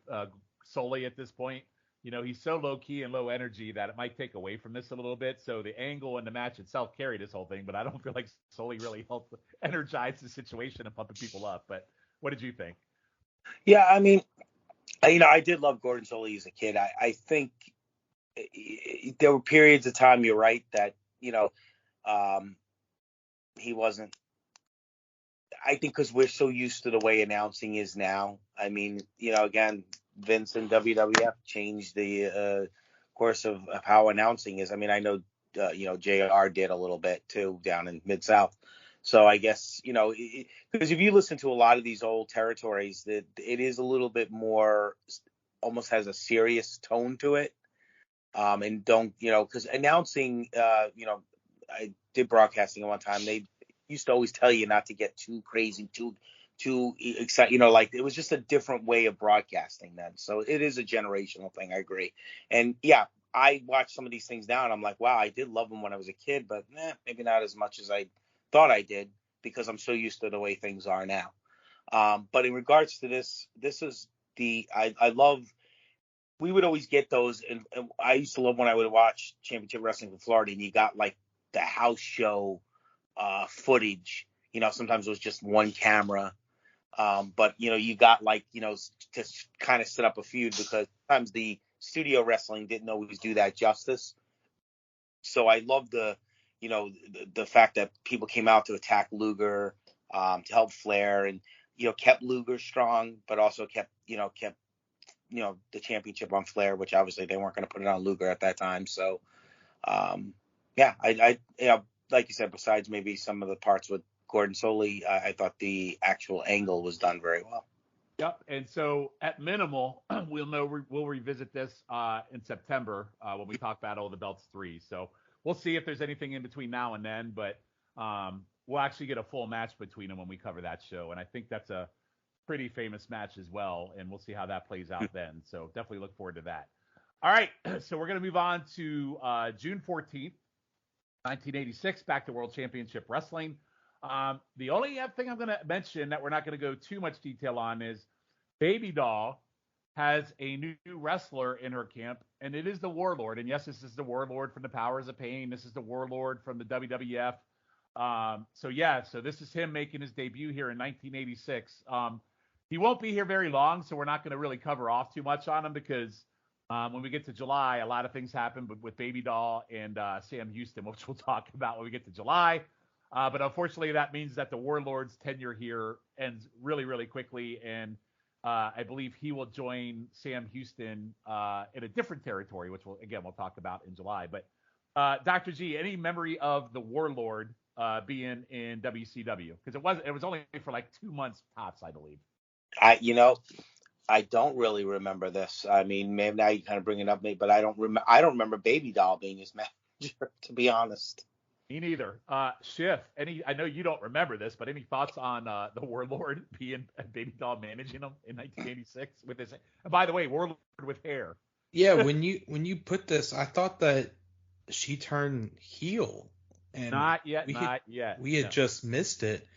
Soley at this point, he's so low-key and low energy that it might take away from this a little bit. So the angle and the match itself carried this whole thing, but I don't feel like Soley really helped energize the situation and pumping people up. But what did you think? Yeah, I mean, I did love Gordon Soley as a kid. I think there were periods of time, you're right, that, he wasn't, I think because we're so used to the way announcing is now. I mean, again, Vince and WWF changed the course of how announcing is. I mean, I know, JR did a little bit too down in Mid-South. So I guess, because if you listen to a lot of these old territories, that it is a little bit more, almost has a serious tone to it. And don't, because announcing, I did broadcasting at one time. They used to always tell you not to get too crazy, too excited, like it was just a different way of broadcasting then. So it is a generational thing. I agree. And yeah, I watch some of these things now and I'm like, wow, I did love them when I was a kid, but maybe not as much as I thought I did because I'm so used to the way things are now. But in regards to this is I love. We would always get those, and I used to love when I would watch championship wrestling in Florida, and you got like the house show footage. Sometimes it was just one camera, but you got like to kind of set up a feud, because sometimes the studio wrestling didn't always do that justice. So I love the fact that people came out to attack Luger, to help Flair, and kept Luger strong, but also kept the championship on Flair, which obviously they weren't going to put it on Luger at that time. So I like you said, besides maybe some of the parts with Gordon Soley, I thought the actual angle was done very well. Yep. And so at minimal, we'll revisit this in September when we talk Battle of the Belts 3. So we'll see if there's anything in between now and then, but we'll actually get a full match between them when we cover that show. And I think that's a pretty famous match as well, and we'll see how that plays out then. So definitely look forward to that. All right, so we're going to move on to June 14th, 1986, back to World Championship Wrestling. The only thing I'm going to mention that we're not going to go too much detail on is Baby Doll has a new wrestler in her camp, and it is the Warlord. And yes, this is the Warlord from the Powers of Pain. This is the Warlord from the WWF. So this is him making his debut here in 1986. He won't be here very long, so we're not going to really cover off too much on him, because when we get to July, a lot of things happen with Baby Doll and Sam Houston, which we'll talk about when we get to July. But unfortunately, that means that the Warlord's tenure here ends really, really quickly, and I believe he will join Sam Houston in a different territory, which we'll talk about in July. But Dr. G, any memory of the Warlord being in WCW? Because it was only for like 2 months tops, I believe. I don't really remember this. I mean, maybe now you kind of bring it up, but I don't remember Baby Doll being his manager, to be honest. Me neither. Schiff, I know you don't remember this, but any thoughts on the Warlord being Baby Doll managing him in 1986 with his? And by the way, Warlord with hair. Yeah, when you put this, I thought that she turned heel, and not yet. We had just missed it,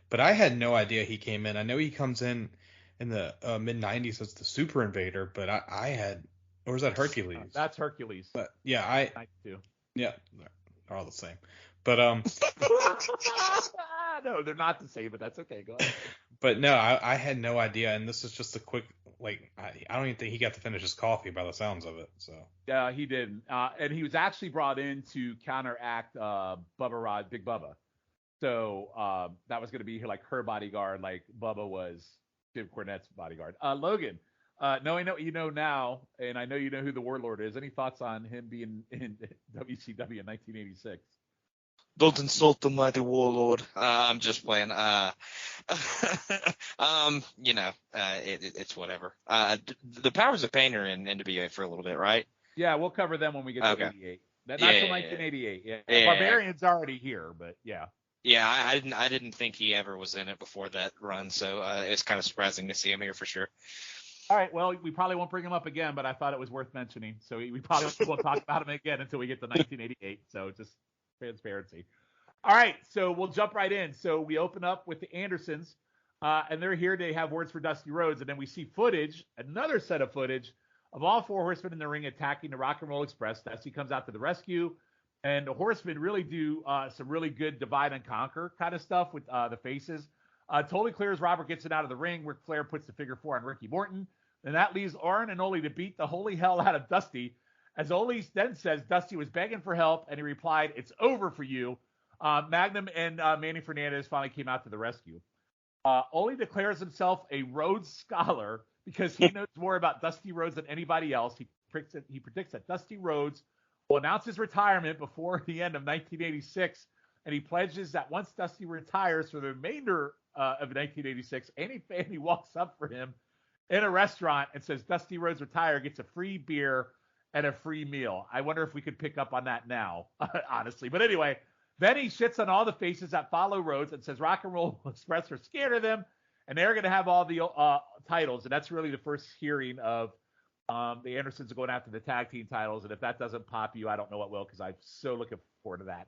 but I had no idea he came in. I know he comes in the mid 90s as the Super Invader, but I had, or was that Hercules? That's Hercules. But yeah, I do. Yeah, they're all the same. But no, they're not the same, but that's okay. Go ahead. But no, I had no idea, and this is just a quick, I don't even think he got to finish his coffee by the sounds of it. So yeah, he didn't, and he was actually brought in to counteract Big Bubba. So that was going to be like her bodyguard, like Bubba was Jim Cornette's bodyguard. Logan, knowing what you know now, and I know you know who the Warlord is, any thoughts on him being in WCW in 1986? Don't insult the mighty Warlord. I'm just playing. It's whatever. The Powers of Pain are in NWA for a little bit, right? Yeah, we'll cover them when we get to 88. That's till 1988. Yeah. Barbarian's already here, but yeah. Yeah, I didn't think he ever was in it before that run, so it's kind of surprising to see him here for sure. All right, well, we probably won't bring him up again, but I thought it was worth mentioning. So we probably won't talk about him again until we get to 1988. So just transparency. All right, so we'll jump right in. So we open up with the Andersons, and they're here. They have words for Dusty Rhodes, and then we see footage, another set of footage of all four horsemen in the ring attacking the Rock and Roll Express. Dusty comes out to the rescue, and the horsemen really do some really good divide and conquer kind of stuff with the faces. Totally clears Robert gets it out of the ring. Ric Flair puts the figure 4 on Ricky Morton, and that leaves Arn and Ole to beat the holy hell out of Dusty. As Ole then says, Dusty was begging for help, and he replied, "It's over for you." Magnum and Manny Fernandez finally came out to the rescue. Ole declares himself a Rhodes Scholar because he knows more about Dusty Rhodes than anybody else. He predicts that Dusty Rhodes will announce his retirement before the end of 1986, and he pledges that once Dusty retires for the remainder of 1986, any fan who walks up for him in a restaurant and says Dusty Rhodes retired gets a free beer and a free meal. I wonder if we could pick up on that now, honestly. But anyway, then he shits on all the faces that follow Rhodes and says Rock and Roll Express are scared of them, and they're going to have all the titles. And that's really the first hearing of the Andersons going after the tag team titles. And if that doesn't pop you, I don't know what will, because I'm so looking forward to that.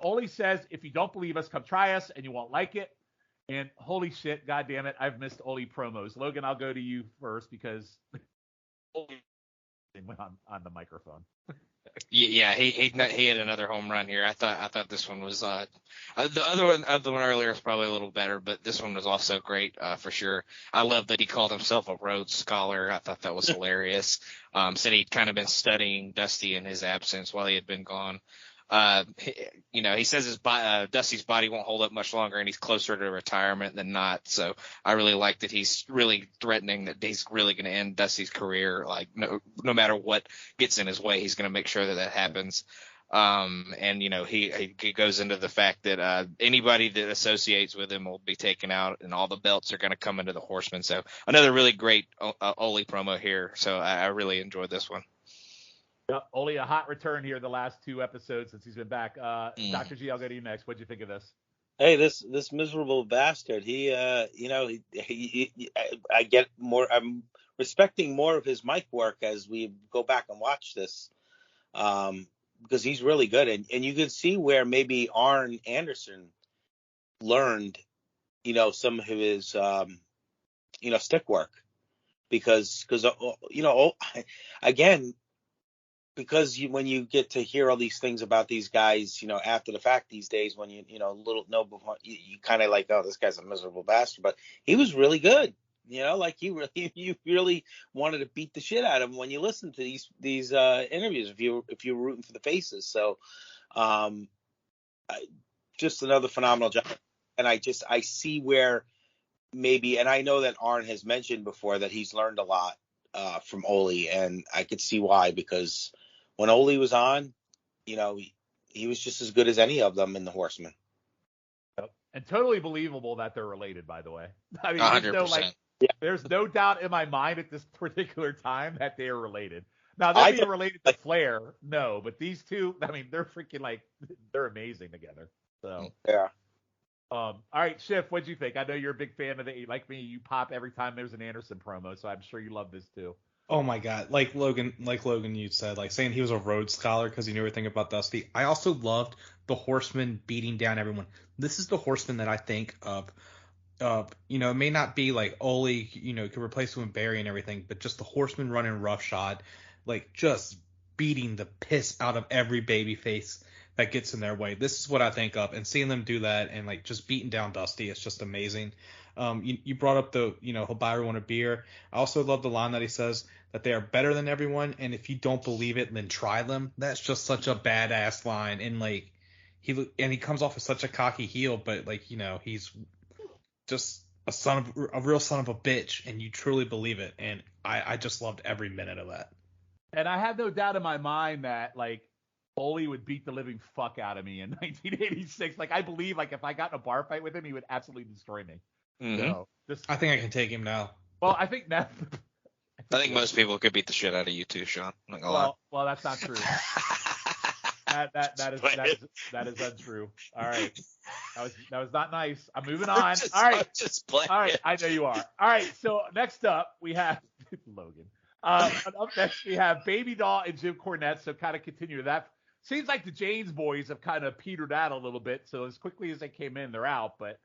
Ole says, if you don't believe us, come try us, and you won't like it. And holy shit, God damn it, I've missed Ole promos. Logan, I'll go to you first because Ole went on the microphone. Yeah, he had another home run here. I thought this one was the other one earlier was probably a little better, but this one was also great for sure. I love that he called himself a Rhodes Scholar. I thought that was hilarious. Said he'd kind of been studying Dusty in his absence while he had been gone. He says Dusty's body won't hold up much longer, and he's closer to retirement than not. So I really like that he's really threatening that he's really going to end Dusty's career. Like no matter what gets in his way, he's going to make sure that happens. He goes into the fact that anybody that associates with him will be taken out, and all the belts are going to come into the Horsemen. So another really great Ole promo here. So I really enjoyed this one. Yep, Ole, a hot return here the last 2 episodes since he's been back. Dr. G, I'll go to you next. What'd you think of this? Hey, this miserable bastard. I get more. I'm respecting more of his mic work as we go back and watch this, because he's really good, and you can see where maybe Arn Anderson learned, some of his, stick work, because again. Because when you get to hear all these things about these guys, after the fact these days, when you kind of like, oh, this guy's a miserable bastard, but he was really good, you really wanted to beat the shit out of him when you listen to these interviews if you're rooting for the faces. So, just another phenomenal job, and I see where maybe, and I know that Arn has mentioned before that he's learned a lot from Ole, and I could see why, because when Ole was on, he was just as good as any of them in the Horsemen. Yep. And totally believable that they're related, by the way. I mean, 100%. There's no doubt in my mind at this particular time that they are related. Now, they're being related to Flair, no, but these two, I mean, they're freaking they're amazing together. So yeah. All right, Schiff, what'd you think? I know you're a big fan of like me, you pop every time there's an Anderson promo, so I'm sure you love this too. Oh my God, like Logan, you said, like saying he was a Rhodes Scholar because he knew everything about Dusty. I also loved the Horsemen beating down everyone. This is the Horseman that I think of. It may not be like Ole, could replace him with Barry and everything, but just the Horsemen running roughshod, like just beating the piss out of every babyface that gets in their way. This is what I think of, and seeing them do that and like just beating down Dusty, it's just amazing. You brought up he'll buy everyone a beer. I also love the line that he says that they are better than everyone, and if you don't believe it, then try them. That's just such a badass line, and like he comes off as such a cocky heel, but he's just a real son of a bitch, and you truly believe it, and I just loved every minute of that. And I have no doubt in my mind that Ole would beat the living fuck out of me in 1986. I believe if I got in a bar fight with him, he would absolutely destroy me. Mm-hmm. So, I think I can take him now. Well, I think now. I think most people could beat the shit out of you too, Shawn. I'm not gonna lie. Well, that's not true. that is untrue. All right, that was not nice. I'm moving on. All right, just playing. All right, I know you are. All right, so next up we have Logan. Up next we have Baby Doll and Jim Cornette. So kind of continue that. Seems like the Janes boys have kind of petered out a little bit. So as quickly as they came in, they're out. But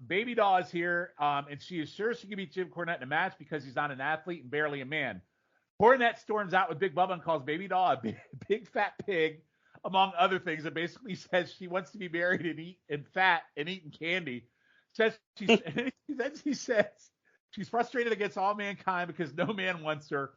Baby Doll is here, and she is sure she can beat Jim Cornette in a match because he's not an athlete and barely a man. Cornette storms out with Big Bubba and calls Baby Doll a big fat pig, among other things, and basically says she wants to be married and fat and eating candy. She says she's frustrated against all mankind because no man wants her.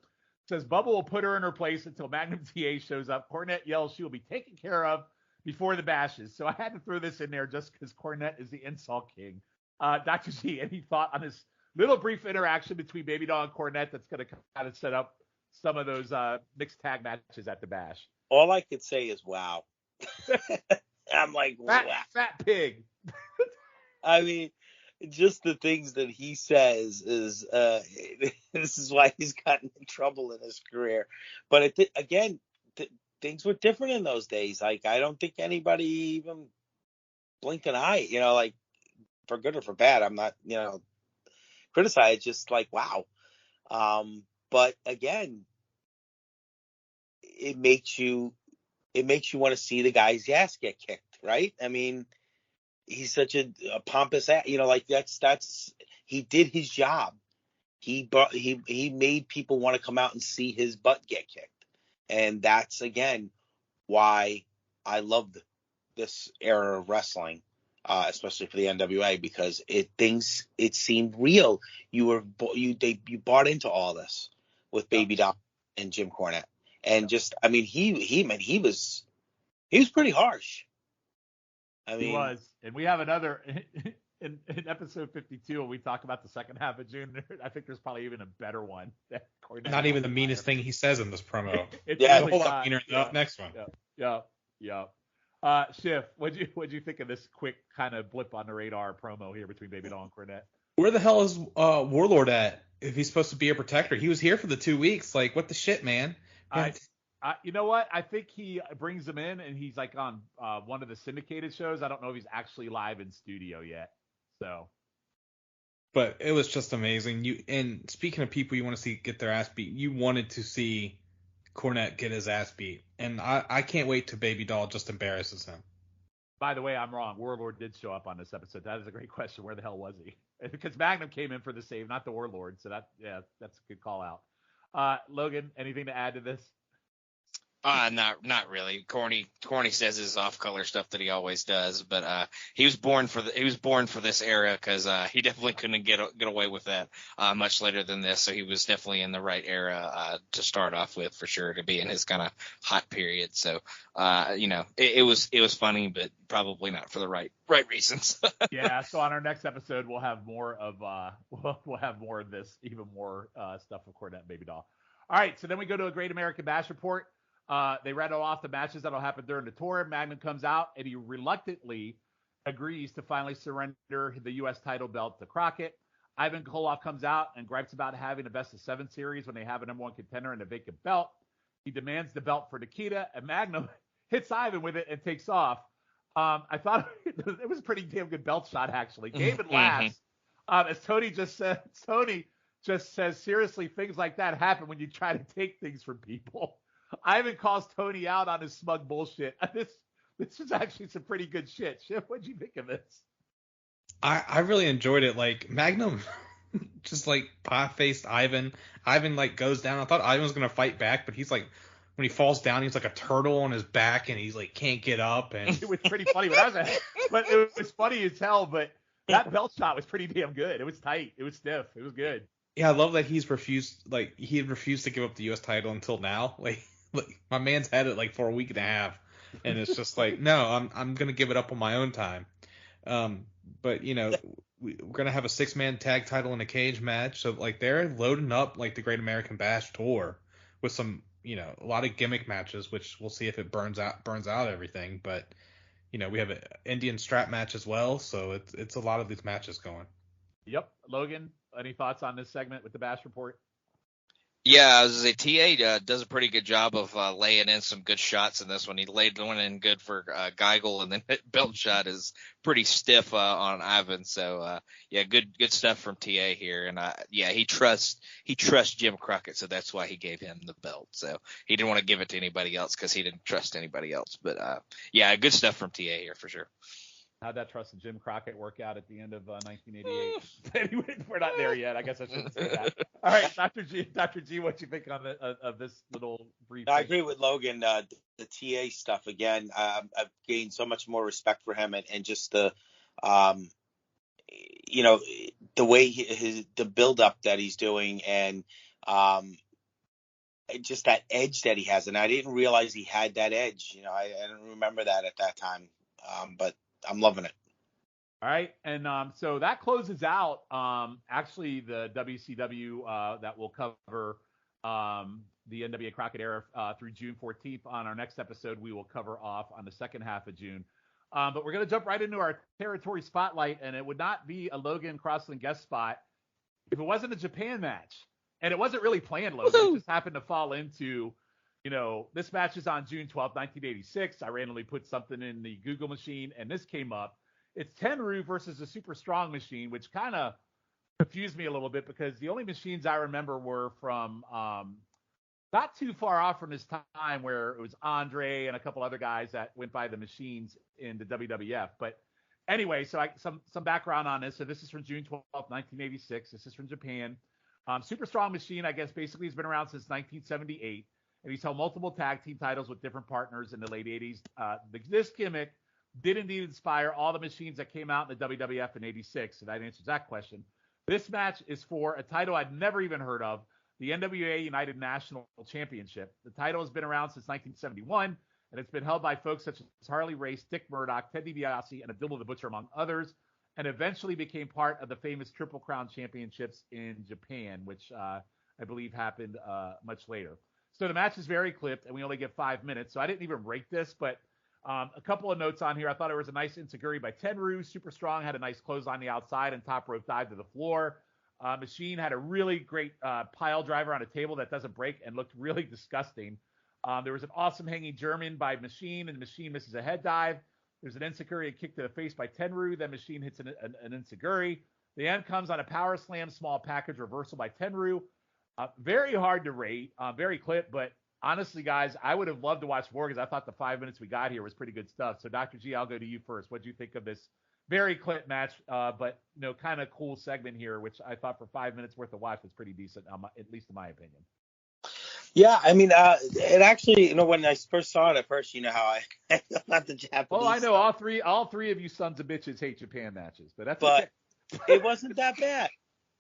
Says Bubba will put her in her place until Magnum TA shows up. Cornette yells she will be taken care of before the bashes. So I had to throw this in there just because Cornette is the insult king. Dr. G, any thought on this little brief interaction between Baby Doll and Cornette that's going to kind of set up some of those mixed tag matches at the bash? All I could say is wow. I'm like, wow. Fat pig. I mean, just the things that he says is this is why he's gotten in trouble in his career. But things were different in those days. I don't think anybody even blinked an eye, for good or for bad. I'm not, criticized, just wow. But again, it makes you want to see the guy's ass get kicked, right? I mean, he's such a pompous ass. Like that's he did his job. He made people want to come out and see his butt get kicked. And that's, again, why I loved this era of wrestling, especially for the NWA, because it seemed real. You bought into all this with Baby Doll and Jim Cornette. And he was pretty harsh. He was. And we have another in episode 52 when we talk about the second half of June. I think there's probably even a better one. Not even the meanest thing he says in this promo. It's a really whole lot meaner than the next one. Yeah. Schiff, what'd you think of this quick kind of blip on the radar promo here between Baby Doll and Cornette? Where the hell is Warlord at? If he's supposed to be a protector, he was here for the 2 weeks. Like, what the shit, man? You know what? I think he brings him in, and he's like on one of the syndicated shows. I don't know if he's actually live in studio yet. So, but it was just amazing. And speaking of people you want to see get their ass beat, you wanted to see Cornette get his ass beat, and I can't wait till Baby Doll just embarrasses him. By the way, I'm wrong. Warlord did show up on this episode. That is a great question. Where the hell was he? Because Magnum came in for the save, not the Warlord. So that's a good call out. Logan, anything to add to this? Not really. Corny says his off-color stuff that he always does, but he was born for this era because he definitely couldn't get away with that much later than this. So he was definitely in the right era to start off with, for sure, to be in his kind of hot period. So it was funny, but probably not for the right reasons. Yeah. So on our next episode, we'll have more of this, even more stuff with Cornette and Baby Doll. All right. So then we go to a Great American Bash report. They rattle off the matches that'll happen during the tour. Magnum comes out, and he reluctantly agrees to finally surrender the U.S. title belt to Crockett. Ivan Koloff comes out and gripes about having a best-of-7 series when they have a number one contender and a vacant belt. He demands the belt for Nikita, and Magnum hits Ivan with it and takes off. I thought it was a pretty damn good belt shot, actually. David laughs. As Tony just says, seriously, things like that happen when you try to take things from people. Ivan calls Tony out on his smug bullshit. This is actually some pretty good shit. Shit, what'd you think of this? I really enjoyed it. Like, Magnum just like pie-faced Ivan. Ivan like goes down. I thought Ivan was gonna fight back, but he's like, when he falls down, he's like a turtle on his back, and he's like can't get up. And it was pretty funny. But it was funny as hell. But that belt shot was pretty damn good. It was tight. It was stiff. It was good. Yeah, I love that he refused to give up the U.S. title until now. Like my man's had it like for a week and a half, and it's just like, no, I'm gonna give it up on my own time. But we're gonna have a 6-man tag title in a cage match, so like they're loading up like the Great American Bash tour with some a lot of gimmick matches, which we'll see if it burns out everything. But we have an Indian strap match as well, so it's a lot of these matches going. Yep, Logan, any thoughts on this segment with the Bash report? Yeah, I was gonna say TA does a pretty good job of laying in some good shots in this one. He laid one in good for Geigel, and then that belt shot is pretty stiff on Ivan. So good stuff from TA here. And he trusts Jim Crockett, so that's why he gave him the belt. So he didn't want to give it to anybody else because he didn't trust anybody else. But good stuff from TA here for sure. How'd that trust in Jim Crockett work out at the end of 1988? Anyway, we're not there yet. I guess I shouldn't say that. All right, Dr. G, what you think on of this little brief? I agree with Logan. The TA stuff again. I've gained so much more respect for him, and just the way the build up that he's doing, and just that edge that he has. And I didn't realize he had that edge. I didn't remember that at that time. But I'm loving it. All right, and so that closes out actually the WCW that will cover the NWA Crockett era through June 14th. On our next episode, we will cover off on the second half of June. But we're going to jump right into our territory spotlight, and it would not be a Logan Crosland guest spot if it wasn't a Japan match. And it wasn't really planned, Logan. Woo-hoo! It just happened to fall into this match is on June 12th, 1986. I randomly put something in the Google machine, and this came up. It's Tenryu versus the Super Strong Machine, which kind of confused me a little bit because the only machines I remember were from not too far off from this time where it was Andre and a couple other guys that went by the machines in the WWF. But Anyway, so some background on this. So this is from June 12th, 1986. This is from Japan. Super Strong Machine, I guess, basically has been around since 1978, and he's held multiple tag team titles with different partners in the late 80s. This gimmick did indeed inspire all the machines that came out in the WWF in 86, so that answers that question. This match is for a title I'd never even heard of, the NWA United National Championship. The title has been around since 1971, and it's been held by folks such as Harley Race, Dick Murdoch, Ted DiBiase, and Abdullah the Butcher, among others, and eventually became part of the famous Triple Crown Championships in Japan, which I believe happened much later. So the match is very clipped, and we only get 5 minutes, so I didn't even rate this, but a couple of notes on here. I thought it was a nice enziguri by Tenryu. Super Strong had a nice close on the outside and top rope dive to the floor. Machine had a really great pile driver on a table that doesn't break and looked really disgusting. There was an awesome hanging German by Machine, and Machine misses a head dive. There's an enziguri and kick to the face by Tenryu. Then Machine hits an enziguri. The end comes on a power slam, small package reversal by Tenryu. Very hard to rate, very clip, but honestly, guys, I would have loved to watch more because I thought the 5 minutes we got here was pretty good stuff. So, Dr. G, I'll go to you first. What do you think of this very clip match, but kind of cool segment here, which I thought for 5 minutes worth of watch was pretty decent, at least in my opinion. Yeah, I mean, it actually, when I first saw it at first, how I not the Japanese. Well, I know all three of you sons of bitches hate Japan matches, but okay. It wasn't that bad.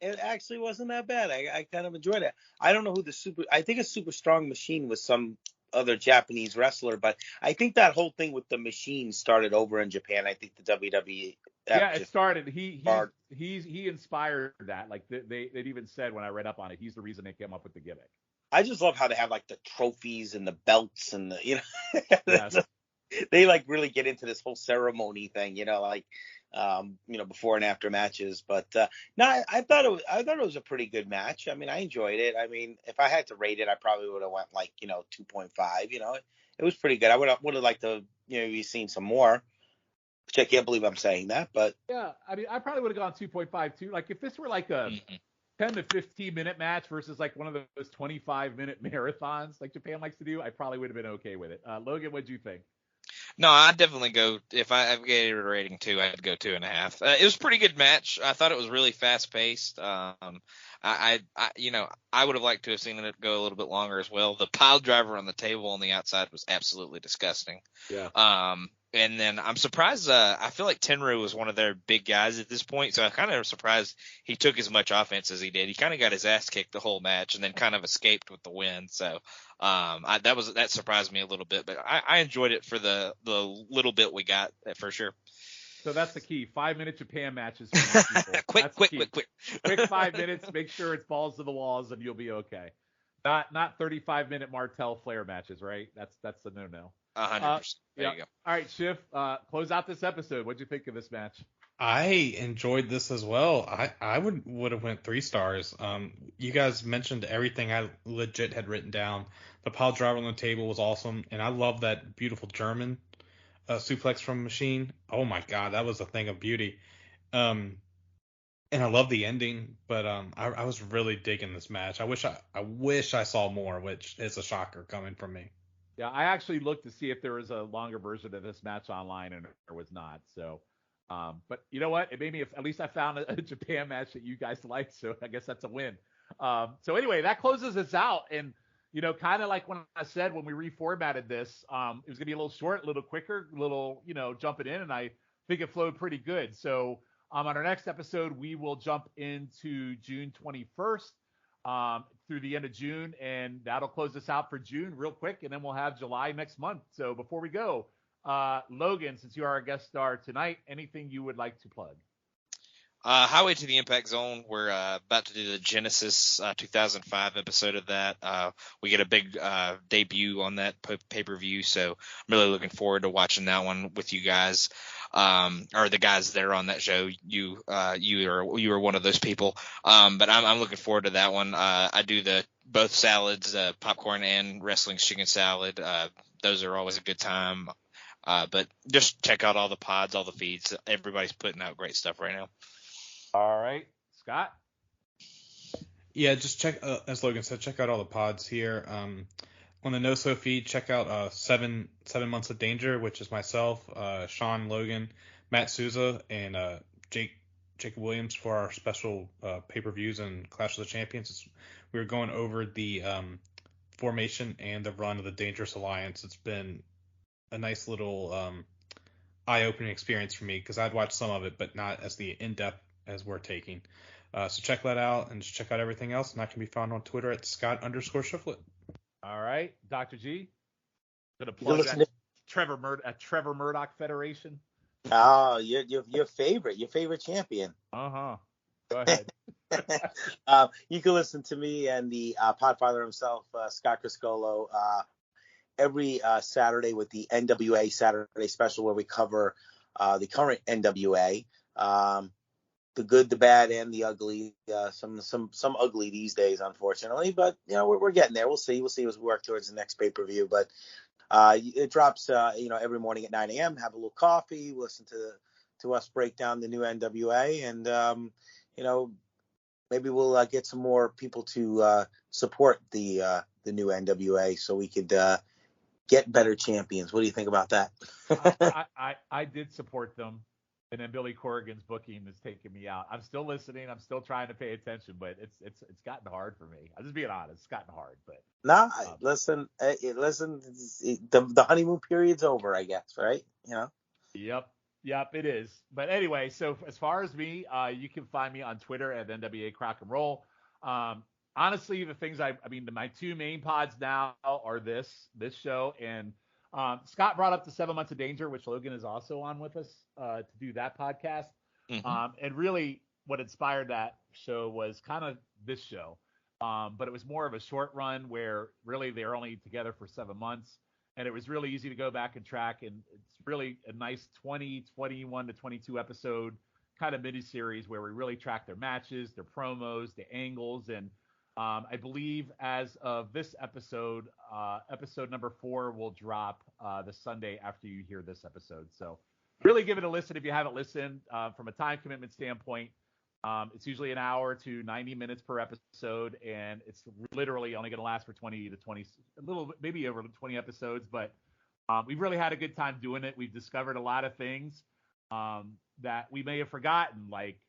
It actually wasn't that bad. I kind of enjoyed it. I don't know who I think a Super Strong Machine was some other Japanese wrestler, but I think that whole thing with the Machine started over in Japan. I think the WWE. Yeah, it started. He inspired that. Like they even said when I read up on it, he's the reason they came up with the gimmick. I just love how they have like the trophies and the belts and the Yes. They like really get into this whole ceremony thing, before and after matches. But no, I thought it was a pretty good match. I mean, I enjoyed it. I mean, if I had to rate it, I probably would have went 2.5. It was pretty good. I would have liked to maybe seen some more. Which I can't believe I'm saying that, but yeah, I mean, I probably would have gone 2.5 too. Like if this were like a 10 to 15 minute match versus like one of those 25-minute marathons like Japan likes to do, I probably would have been okay with it. Logan, what'd you think? No, I'd definitely go, if I gave it a rating 2, I'd go 2.5. It was a pretty good match. I thought it was really fast paced. I would have liked to have seen it go a little bit longer as well. The pile driver on the table on the outside was absolutely disgusting. Yeah. And then I'm surprised. I feel like Tenryu was one of their big guys at this point, so I'm kind of surprised he took as much offense as he did. He kind of got his ass kicked the whole match, and then kind of escaped with the win. So that surprised me a little bit, but I enjoyed it for the little bit we got for sure. So that's the key. 5-minute Japan matches. For quick 5 minutes. Make sure it's balls to the walls, and you'll be okay. Not 35-minute Martel Flair matches, right? That's the no. 100%. There you go. All right, Schiff, close out this episode. What'd you think of this match? I enjoyed this as well. I would have went 3 stars. You guys mentioned everything I legit had written down. The pile driver on the table was awesome, and I love that beautiful German suplex from Machine. Oh my God, that was a thing of beauty. And I love the ending, but I was really digging this match. I wish I saw more, which is a shocker coming from me. Yeah, I actually looked to see if there was a longer version of this match online, and there was not. So, but you know what? It made me, at least I found a Japan match that you guys liked, so I guess that's a win. So anyway, that closes us out. And, kind of like when I said when we reformatted this, it was going to be a little short, a little quicker, a little, jumping in, and I think it flowed pretty good. So on our next episode, we will jump into June 21st. Through the end of June, and that'll close us out for June real quick, and then we'll have July next month. So before we go, Logan, since you are our guest star tonight, anything you would like to plug? Highway to the Impact Zone. We're about to do the Genesis 2005 episode of that. We get a big debut on that pay-per-view, so I'm really looking forward to watching that one with you guys, or the guys that are on that show. You are one of those people, but I'm looking forward to that one. I do both salads, popcorn and wrestling chicken salad. Those are always a good time. But just check out all the pods, all the feeds. Everybody's putting out great stuff right now. All right, Scott. Yeah, just check, as Logan said, check out all the pods here. On the No So feed, check out 7 Months of Danger, which is myself, Shawn, Logan, Matt Souza and Jacob Williams for our special pay-per-views and Clash of the Champions. We were going over the formation and the run of the Dangerous Alliance. It's been a nice little eye-opening experience for me because I'd watched some of it, but not as the in-depth as we're taking. So check that out and just check out everything else. And that can be found on Twitter at Scott_Shiflett. All right, Dr. G. Gonna plug that Trevor Murdoch Federation. Oh, your favorite champion. Uh-huh. Go ahead. You can listen to me and the Podfather himself, Scott Criscolo, every Saturday with the NWA Saturday Special, where we cover the current NWA, the good, the bad, and the ugly. Some ugly these days, unfortunately, but we're getting there. We'll see as we work towards the next pay-per-view. But it drops every morning at 9 a.m. Have a little coffee, listen to us break down the new NWA, and maybe we'll get some more people to support the new NWA so we could get better champions. What do you think about that? I did support them, and then Billy Corrigan's booking is taking me out. I'm still listening. I'm still trying to pay attention, but it's gotten hard for me. I'm just being honest. It's gotten hard, but listen. The honeymoon period's over, I guess, right? Yep, it is. But anyway, so as far as me, you can find me on Twitter at NWA Crock and Roll. Honestly, the things my two main pods now are this show, and Scott brought up the 7 Months of Danger, which Logan is also on with us to do that podcast. Mm-hmm. And really what inspired that show was kind of this show. But it was more of a short run where really they were only together for 7 months. And it was really easy to go back and track. And it's really a nice 21 to 22 episode kind of mini-series where we really track their matches, their promos, the angles. And I believe as of this episode, episode number 4 will drop the Sunday after you hear this episode. So really give it a listen if you haven't listened. From a time commitment standpoint, it's usually an hour to 90 minutes per episode, and it's literally only going to last for 20 to 20, a little bit, maybe over 20 episodes. But we've really had a good time doing it. We've discovered a lot of things that we may have forgotten, like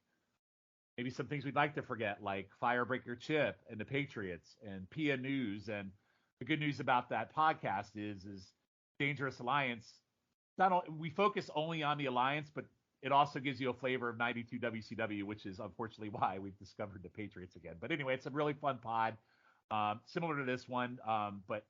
maybe some things we'd like to forget, like Firebreaker Chip and the Patriots and Pia News. And the good news about that podcast is Dangerous Alliance. We focus only on the Alliance, but it also gives you a flavor of 92 WCW, which is unfortunately why we've discovered the Patriots again. But anyway, it's a really fun pod, similar to this one. But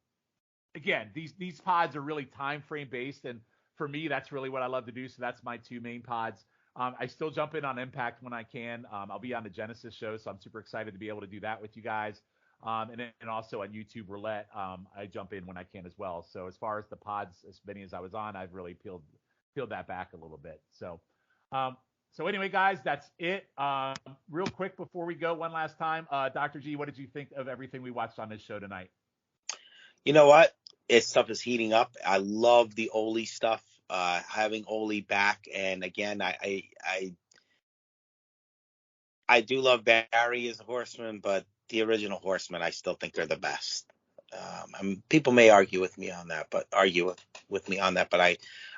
again, these pods are really time frame based, and for me, that's really what I love to do. So that's my two main pods. I still jump in on Impact when I can. I'll be on the Genesis show, so I'm super excited to be able to do that with you guys. And also on YouTube Roulette, I jump in when I can as well. So as far as the pods, as many as I was on, I've really peeled that back a little bit. So anyway, guys, that's it. Real quick before we go, one last time, Dr. G, what did you think of everything we watched on this show tonight? You know what? Stuff is heating up. I love the Ole stuff. Having Ole back, and again, I do love Barry as a Horseman, but the original Horsemen, I still think they're the best. People may argue with me on that, but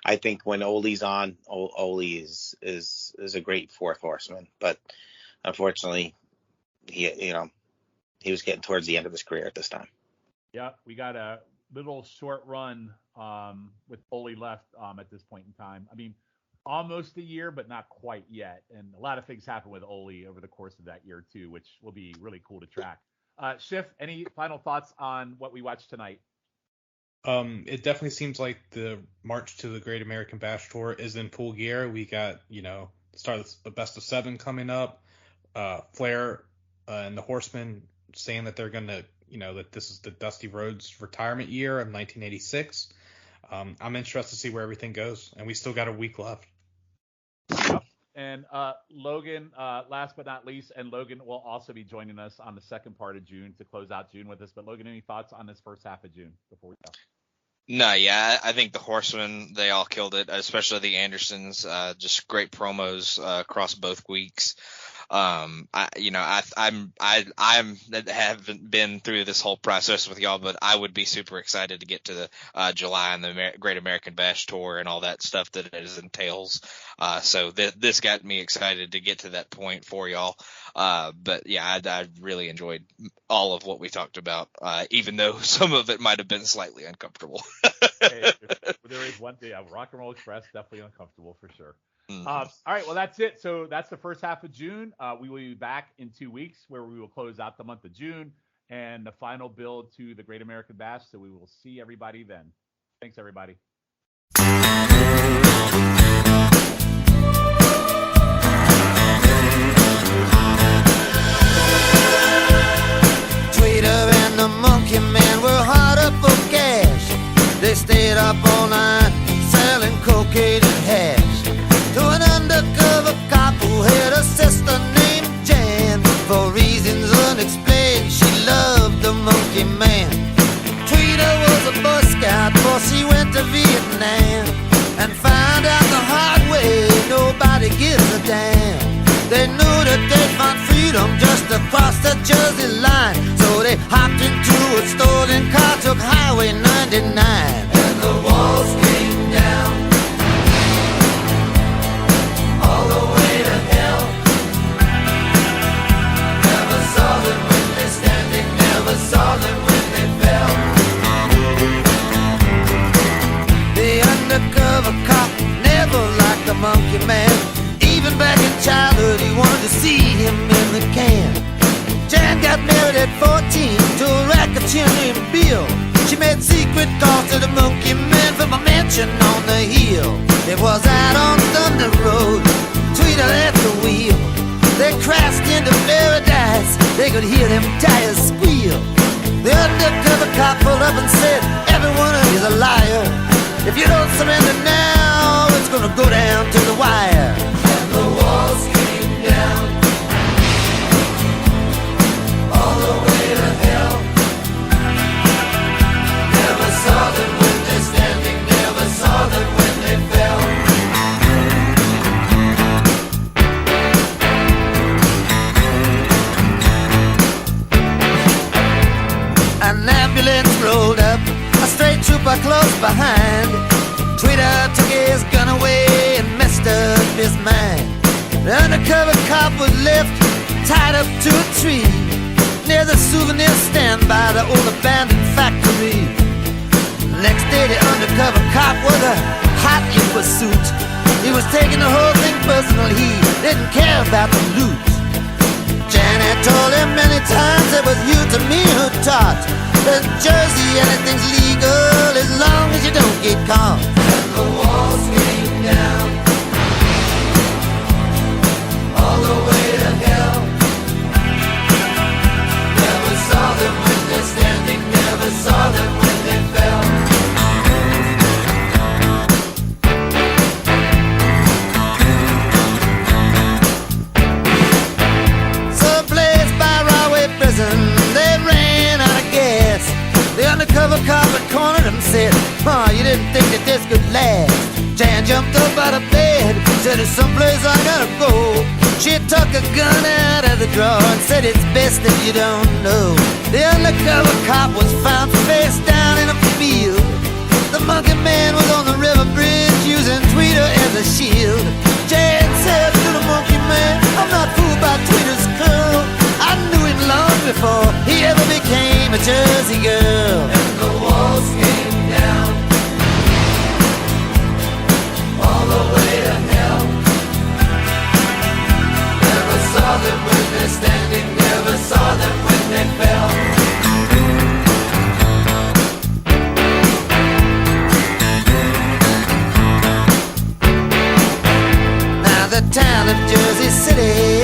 I think when Ole's on, Ole is a great fourth Horseman. But unfortunately, he was getting towards the end of his career at this time. Yeah, we got a little short run with Ole left at this point in time. I mean, almost a year, but not quite yet. And a lot of things happened with Ole over the course of that year too, which will be really cool to track. Schiff, any final thoughts on what we watched tonight? It definitely seems like the March to the Great American Bash Tour is in full gear. We got, the start of the best of 7 coming up. Flair and the Horsemen saying that they're going to, that this is the Dusty Rhodes retirement year of 1986. I'm interested to see where everything goes, and we still got a week left. And Logan, last but not least, and Logan will also be joining us on the second part of June to close out June with us. But Logan, any thoughts on this first half of June before we go? No, yeah, I think the Horsemen, they all killed it, especially the Andersons. Just great promos across both weeks. I haven't been through this whole process with y'all, but I would be super excited to get to the July and the Great American Bash Tour and all that stuff that it entails. So this got me excited to get to that point for y'all. But yeah, I really enjoyed all of what we talked about, even though some of it might have been slightly uncomfortable. Hey, there is one thing. Rock and Roll Express, definitely uncomfortable for sure. All right, well, that's it. So that's the first half of June. We will be back in 2 weeks where we will close out the month of June and the final build to the Great American Bash. So we will see everybody then. Thanks, everybody. Tweeter and the Monkey Man were hard up for cash. They stayed up all night selling cocaine and hash to an undercover cop who had a sister named Jan. For reasons unexplained, she loved the Monkey Man. Tweeter was a Boy Scout before she went to Vietnam and found out the hard way nobody gives a damn. They knew that they'd find freedom just across the Jersey line, so they hopped into a stolen car, took Highway 99, and the walls came down all the way to hell. Never saw them when they're standing, never saw them when they fell. The undercover cop never liked the Monkey Man. Even back in childhood, he wanted to see him in the can. Jan got married at 14 to a racketeer named Bill. She made secret calls to the Monkey Man from a mansion on the hill. It was out on Thunder Road, Tweeter at the wheel. They crashed into paradise, they could hear them tires squeal. The undercover cop pulled up and said, everyone is a liar. If you don't surrender now, it's gonna go down to the wire. And the walls came down all the way to hell. Never saw them when they're standing, never saw them when they fell. An ambulance rolled up, a straight trooper close behind. Tweeter took his gun away and messed up his mind. The undercover cop was left tied up to a tree near the souvenir stand by the old abandoned factory. Next day the undercover cop was a hot in pursuit. He was taking the whole thing personal, he didn't care about the loot. Janet told him many times it was you to me who taught that Jersey anything's legal as long as you don't get caught. And the walls came down all the way to hell. Never saw them when they're standing, never saw them when they fell. Someplace by Rahway Prison, they ran out of gas. The undercover cop had cornered him and said, oh, you didn't think that this could last. Jan jumped up out of bed, said, there's someplace I gotta go. She took a gun out of the drawer and said, it's best if you don't know. The undercover cop was found face down in a field. The Monkey Man was on the river bridge using Tweeter as a shield. Jan said to the Monkey Man, I'm not fooled by Tweeter's curl. I knew him long before he ever became a Jersey girl. And the walls came down all the way to hell. Never saw them when they're standing, never saw them when they fell. Now the town of Jersey City